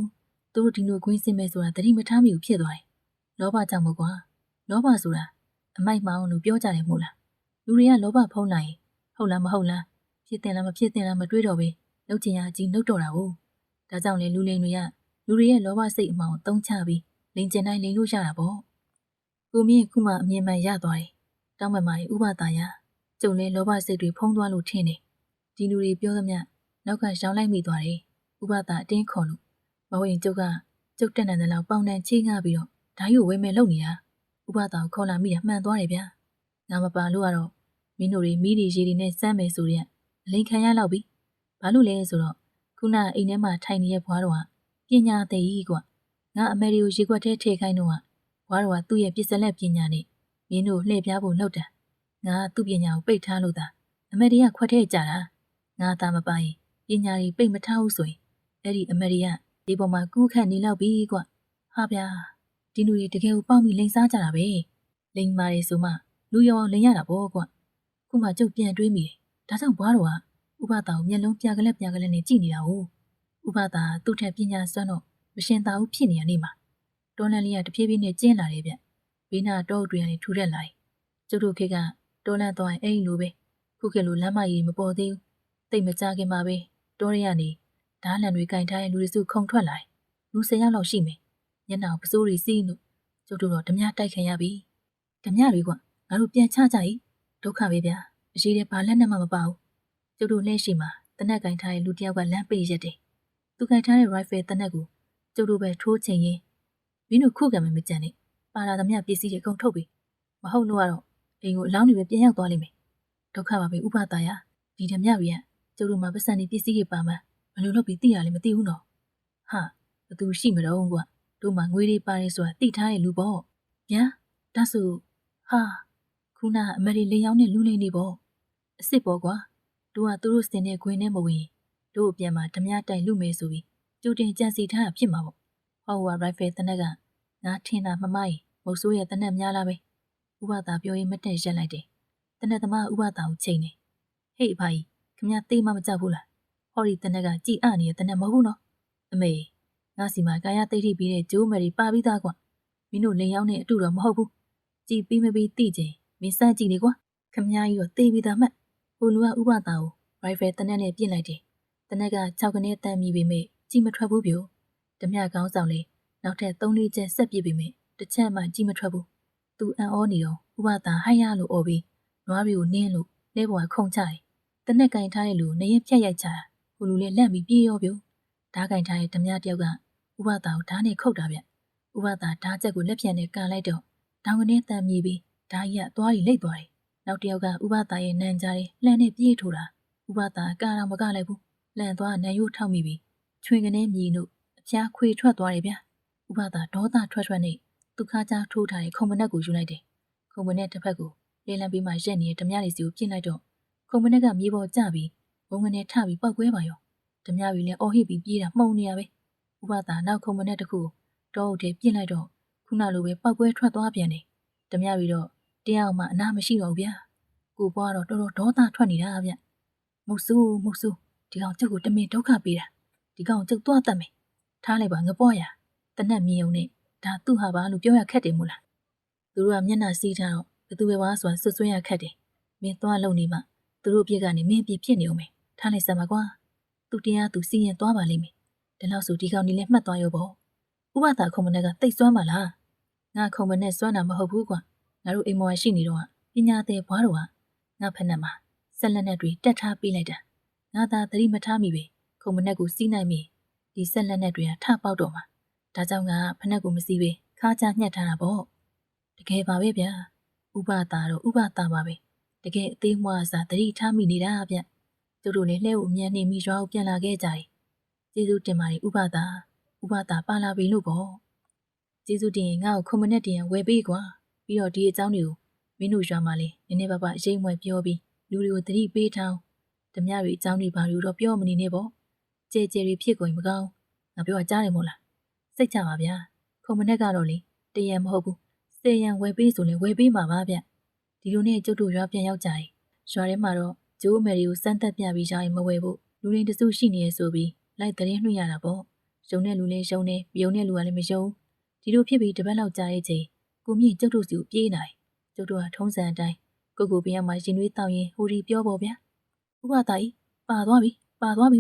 းသူတို့ဒီလိုခွင်းစင်မဲ့ဆိုတာတတိမထားမိဘူးဖြစ်သွားတယ်လောဘကြောင့်မို့ကွာလောဘဆိုတာအမိုက်မအောင်လို့ပြောကြတယ်မို့လားလူတွေကလောဘဖုံးလိုက်ရင်ဟုတ်လားမဟုတ်လားဖြစ်တင်လားမဖြစ်တင်လားမတွေးတော့ပဲလှုပ်ချင်ရကြီးနှုတ်တော့တာဟုတ်ဒါကြောင့်လေလူလိန်တွေကလူတွေရဲ့လောဘစိတ်အမှောင်သုံးချပြီးလိန်ကျင်တိုင်းလိန်လို့ရတာပေါ့ကိုမြင့်ခုမှအမြင်မှန်ရသွားတယ်တောင်းပန်ပါလေဥပသာရကျုံလဲလောဘစိတ်တွေဖုံးသွားလို့ထင်တယ်ဒီလူတွေပြောသမျှနောက်ကရောင်းလိုက်မိသွားတယ်ဥပသာအတင်းခေါ်လို့မဟုတ်ရင်ကျုပ်တက်နေတယ်လို့ပေါင်တန်ချိငှပြီးတော့ဓာတ်ရုပ်ဝဲမဲ့လုပ်နေတာဥပသာကိုခေါ်လာမိတာမှန်သွားတယ်ဗျာငါမပါလို့ကတော့မင်းတို့တွေမိတွေရေတွေနဲ့စမ်းမယ်ဆိုရင်အလိန်ခံရလောက်ပြီဘာလို့လဲဆိုတော့ခုနအိမ်ထဲမှာထိုင်နေတဲ့ဘွားတော်ကပညာသိကြီးကွာငါအမေရီကိုရေခွက်ထဲထည့်ခိုင်းတော့ဘွားတော်ကသူ့ရဲ့ပစ္စလက်ပညာနဲ့မင်းတို့လှည့်ပြားဖို့လှုပ်တာငါသူ့ပညာကိုပိတ်ထားလို့သာအမေရီကခွက်ထဲကြတာငါသာမပိုင်ပညာတွေပိတ်မထားဘူးဆိုရင်အဲ့ဒီအမေရီကဒီပေါ်မှာကူးခန့်နေလောက်ပြီကွာဟာဗျာဒီလူတွေတကယ်ကိုပေါက်မိလိန်စားကြတာပဲလိန်မာတွေဆိုမှလူရောလိန်ရတာပေါ့ကွာခုမှကျုပ်ပြန်တွေးမိတယ်ဒါကြောင့်ဘွားတော်ကဥပသာကိုမျက်လုံးပြကလက်နဲ့ကြည့်နေတာဟုတ်ဥပသာသူ့ထက်ပညာစွမ်းတော့မရှင်သာဘူးဖြစ်နေရနေမှာတော်လန်လေးကတဖြည်းဖြည်းနဲ့ကျင်းလာတယ်ဗျဘေးနာတောအုပ်တွေကနေထူထက်လာတယ်ကျုပ်တို့ခေတ်ကတော်လန်သွားရင်အဲ့လိုပဲခုခေတ်လိုလမ်းမကြီးမပေါ်သေးဘူးတိတ်မကြခင်မှာပဲတောတွေကနေဓားလန်တွေကင်ထားတဲ့လူတွေစုခုံထွက်လာတယ်လူ10ယောက်လောက်ရှိမယ်ညနာပစိုးတွေစီးလို့ကျုပ်တို့တော့ဓမြတိုက်ခံရပြီဓမြတွေကငါတို့ပြန်ချကြ E ဒုက္ခပဲဗျာအရှိတဲ့ဘာလက်နဲ့မှမပါဘူးကျုပ်တို့လှည့်ရှိမှာတနက်ကင်ထားတဲ့လူတယောက်ကလမ်းပိတ်ရက်တယ်သူကင်ထားတဲ့ rifle တနက်ကိုကျုပ်တို့ပဲထိုးချင်ရင်မင်းတို့ခုခံမကြမ်းနဲ့ပါလာသမျှပစ္စည်းတွေအကုန်ထုတ်ပြီမဟုတ်လို့ကတော့အိမ်ကိုအလောင်းတွေပဲပြန်ရောက်သွားလိမ့်မယ်ဒုက္ခပါပဲဥပသာရဒီဓမြတွေကကျုပ်တို့မှာပတ်စံတွေပစ္စည်းတွေပါမှဘယ်လိုလုပ်ပြီးသိရလဲမသိဘူးနော်ဟာဘသူရှိမတော့ကွာတို့မှာငွေတွေပါတယ်ဆိုတာသိထားတဲ့လူပေါ့ဗျာဒါဆိုဟာခုနအမေရိလင်းရောက်တဲ့လူလိမ့်နေပေါ့အစ်စ်ပေါ့ကွာတို့ကသူတို့စင်တဲ့ခွင်းနဲ့မဝင်တို့အပြန်မှာဓမြတိုက်လူမယ်ဆိုပြီးကြိုတင်ကြံစီထားတာဖြစ်မှာပေါ့ဟောဝါရိုက်ဖယ်တနက်ကငါထင်တာမမိုက်မုတ်ဆိုးရဲ့တနက်များလားပဲဥပသာပြောရင်မတက်ရက်လိုက်တယ်တနက်သမားဥပသာကိုချိန်နေဟေ့အဖိုင်ခမသေးမကြောက်ဘူးလားဟောဒီတနက်ကကြည်အနေတဲ့တနက်မဟုတ်ဘူးနော်အမေငါစီမှာကာယသိတိပြီးတဲ့ဂျိုးမယ်တွေပါပြီးသားကွာမင်းတို့လင်ရောက်နေအတူတော့မဟုတ်ဘူးကြည်ပြီးမပြီးသိချင်းမင်းစမ်းကြည့်လေကွာခမကြီးတော့သေပြီးသားမှတ်ဟိုလူကဥပသာကိုရိုက်ဖယ်တနက်နဲ့ပြစ်လိုက်တယ်တနက်က6ကနေတန်းမိပေမဲ့ကြည်မထွက်ဘူးပြိုဓမြကောင်းဆောင်လေးနောက်ထပ်3-4ချက်ဆက်ပြစ်ပေမဲ့တစ်ချက်မှကြည်မထွက်ဘူးသူအံ့ဩနေတော့ဥပသာဟိုက်ရလို့អော်ပြီးနွားတွေကိုနင်းလို့လဲပေါ်ကခုန်ချတယ်တနက်ကင်ထားတဲ့လူနေရင်ဖြတ်ရိုက်ချတာဟိုလူလည်းလက်ပြီးပြေးရောပြိုဓားကင်ထားတဲ့ဓမြတယောက်ကဥပသာကိုဓားနဲ့ခုတ်တာဗျဥပသာဓားချက်ကိုလက်ဖြံနဲ့ကန်လိုက်တော့တောင်ကနေတန်းမြေပြီးဓားကြီးကသွားပြီးလိမ့်သွားတယ်နောက်တယောက်ကဥပသာရဲ့နန်းကြားလေးလှန်နဲ့ပြေးထိုးတာဥပသာကာတော့မကလိုက်ဘူးလှန်သွားနန်းရိုးထောက်မိပြီးချွင်ကနေမြည်လို့အဖျားခွေထွက်သွားတယ်ဗျဥပသာဒေါသထွက်နေသူခါကြားထိုးထားတဲ့ခုံမနက်ကိုယူလိုက်တယ်ခုံမနက်တစ်ဖက်ကိုလေလံပြီးမှရက်နေတဲ့ဓမြလေးစီကိုပြစ်လိုက်တော့ခုံမနက်ကမြေပေါ်ကျပြီးဘုံငနဲ့ထပြီးပောက်ကွဲပါရောဓမြတွေလည်းအော်ဟစ်ပြီးပြေးတာမှုန်နေရပဲဥပသာနောက်ခုံမနက်တစ်ခုတောအုပ်ထဲပြစ်လိုက်တော့ခုနလိုပဲပောက်ကွဲထွက်သွားပြန်တယ်ဓမြတွေတော့တရားမှအနာမရှိတော့ဘူးဗျာကိုပွားတော့တော်တော်ဒေါသထွက်နေတာဗျမုတ်ဆိုးဒီကောင်ကျုပ်ကိုတမင်ဒုက္ခပေးတာဒီကောင်ကျုပ်သွားတတ်မယ်ထားလိုက်ပါငပွားရတနက်မြင်ုံနဲ့ဒါသူ့ဟာပါလို့ပြောရခက်တယ်မို့လားသူတို့ကမျက်နှာစီးထားတော့ဘသူပဲဝါဆိုတာဆွဆွဲရခက်တယ်မင်းသွားလုံနေမှသူတို့အပြစ်ကနေမင်းပြစ်ဖြစ်နေအောင်မယ်ထားလိုက်စမ်းပါကွာသူတရားသူစီးရင်သွားပါလိမ့်မယ်ဒီလောက်ဆိုဒီကောင်နေလည်းမှတ်သွားရောပေါ့ဥပသာခုံမနဲ့ကတိတ်စွမ်းပါလားငါခုံမနဲ့စွမ်းတာမဟုတ်ဘူးကွာငါတို့အိမ်မော်ရှိနေတော့ပညာသည်ဘွားတော်ကငါဖက်နဲ့မှာဆက်လက်နဲ့တွေတက်ထားပေးလိုက်တာငါသာသတိမထားမိပဲခုံမနဲ့ကိုစီးနိုင်မိဒီဆက်လက်နဲ့တွေကထပေါက်တော့မှာဒါကြောင့်ငါဖက်နဲ့ကိုမစီးပဲခါချညှက်ထားတာပေါ့တကယ်ပါပဲဗျာဥပသာတော့ဥပသာပါပဲတကယ်အသေးမွားစားသတိထားမိနေတာဗျသူတို့လည်းလှဲကိုအမြန်နေမိရွာကိုပြန်လာခဲ့ကြတယ်ကျေးဇူးတင်ပါတယ်ဥပသာပါလာပြီလို့ပေါ့ကျေးဇူးတင်ရင်ငါ့ကိုခုံမနဲ့တင်ရဝယ်ပေးကွာပြီးတော့ဒီအကြောင်းတွေကို မင်းတို့ရွာမှာလေနည်းနည်းပါးပါအရေးမွဲပြောပြီးလူတွေကိုသတိပေးထောင်းဓမြတွေအကြောင်းတွေဘာလို့တော့ပြောမနေနဲ့ပေါ့ကြဲကြဲတွေဖြစ်ကုန်မကောင်းငါပြောကြားတယ်မို့လားစိတ်ချပါဗျာခုံမနဲ့ကတော့လေတရံမဟုတ်ဘူး10ရံဝယ်ပေးဆိုလဲဝယ်ပေးမှာပါဗျဒီလိုနဲ့ကျုပ်တို့ရွာပြန်ရောက်ကြရင်ရွာထဲမှာတော့ဂျိုးအမေတွေကိုစမ်းသပ်ပြပြီးရှာရင်မဝယ်ဖို့လူရင်းတစုရှိနေရဆိုပြီးလိုက်သတင်းလွှင့်ရတာပေါ့ရုံတဲ့လူလဲရုံနေပြုံတဲ့လူကလည်းမယုံဒီလိုဖြစ်ပြီးတပတ်လောက်ကြာရဲ့ချိန်ကိုမြင့်ကျုပ်တို့စီကိုပြေးနိုင်ကျုပ်တို့ကထုံးစံအတိုင်းကိုပြင်းအောင်မှရင်သွေးတောက်ရင်ဟိုဒီပြောပေါ့ဗျာဥပသားကြီးပါသွားပြီ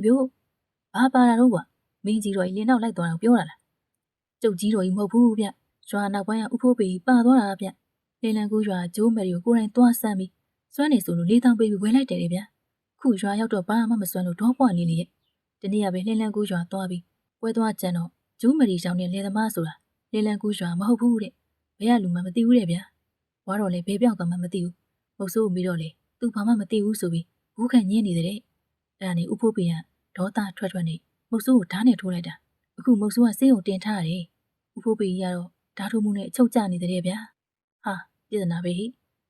ဗျို့ဘာပါတာတော့ကွာမင်းကြီးတော်ကြီးလင်းတော့လိုက်သွားတော့ပြောတာလားကျုပ်ကြီးတော်ကြီးမဟုတ်ဘူးဗျရွာနောက်ပိုင်းကဥဖိုးပေပါသွားတာဗျလေလံကူးရွာဂျိုးမယ်တွေကိုကိုယ်တိုင်သွားဆမ်းပြီးစွမ်းနေဆိုလို့4000ပေးပြီးဝယ်လိုက်တယ်လေဗျခုရွာရောက်တော့ဘာမှမစွမ်းလို့ဒေါပွားလေးရဲ့ဒီနေ့ကပဲလေလံကူးရွာသွားပြီးပွဲသွားကြံတော့ဂျိုးမယ်ရီရောင်းတဲ့လေသမားဆိုတာလေလံကူးရွာမဟုတ်ဘူးတဲ့ဘယ်ကလူမှမသိဘူးတဲ့ဗျဝါတော့လေဘယ်ပြောက်သွားမှမသိဘူးမဟုတ်ဆိုးပြီးတော့လေသူဘာမှမသိဘူးဆိုပြီးဘူးခံညင်းနေတဲ့အဲ့ဒါနဲ့ဥဖိုးပေကဒေါသထွက်နေမဟုတ်ဆိုးကိုဓာတ်နဲ့ထိုးလိုက်တာအခုမဟုတ်ဆိုးကစေးုံတင်ထားရတယ်ဥဖိုးပေကြီးကတော့ဓာတ်ထိုးမှုနဲ့အချုပ်ကျနေတဲ့ဗျာဟာပြဿနာပဲဟိ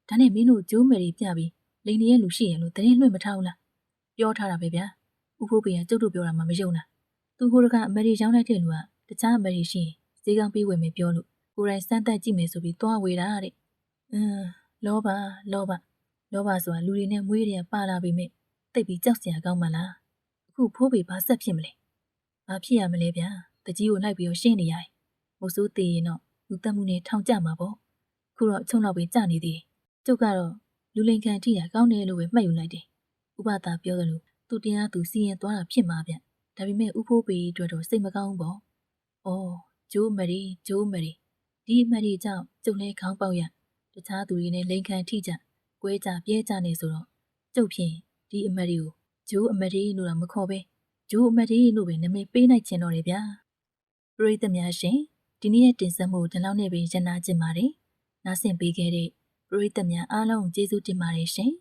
ဒါနဲ့မင်းတို့ဂျိုးမယ်ရီပြပြီးလိန်နေတဲ့လူရှိရင်လို့တရင်လွှင့်မထားဘူးလားပြောထားတာပဲဗျာဥဖိုးပေကကျုပ်တို့ပြောတာမှမယုံတာသူဟိုတကအမေရီရောင်းလိုက်တဲ့လူကတခြားအမေရီရှိရင်ဈေးကောင်းပေးဝယ်မယ်ပြောလို့ကိုယ်တိုင်စမ်းသပ်ကြည့်မယ်ဆိုပြီးသွားဝေတာတဲ့လောဘဆိုတာလူတွေနဲ့မွေးတွေကပါလာပြီမဲ့တိတ်ပြီးကြောက်စရာကောင်းမှလားအခုဖိုးပေဘာဆက်ဖြစ်မလဲဘာဖြစ်ရမလဲဗျာတကြီးကိုလိုက်ပြီးတော့ရှင်းနေရတယ်မဟုတ်ဆိုးသေးရင်တော့လူတက်မှုနဲ့ထောင်ကျမှာပေါ့ခုတော့ချုံတော့ပဲကြနေသေးတယ်ကျုပ်ကတော့လူလိန်ခံထိတာကောင်းတယ်လို့ပဲမှတ်ယူလိုက်တယ်ဥပသာပြောသလိုသူတရားသူစီရင်သွားတာဖြစ်မှာဗျဒါပေမဲ့ဥဖိုးပေအတွက်တော့စိတ်မကောင်းဘူးပေါ့အော်ဂျိုးမရီဒီအမရီကြောင့်ကျုပ်လဲခေါင်းပေါက်ရတခြားသူတွေနဲ့လိန်ခံထိကြကွဲကြပြဲကြနေဆိုတော့ကျုပ်ဖြင့်ဒီအမရီကိုဂျိုးအမရီလို့တော့မခေါ်ပဲဂျိုးအမရီလို့ပဲနာမည်ပေးလိုက်ချင်တော့တယ်ဗျာပရိသတ်များရှင်ဒီနေ့ရဲ့တင်ဆက်မှုဒီလောက်နဲ့ပဲရနာကျင်ပါတယ်နားဆင်ပေးခဲ့တဲ့ပရိသတ်များအားလုံးကျေးဇူးတင်ပါတယ်ရှင်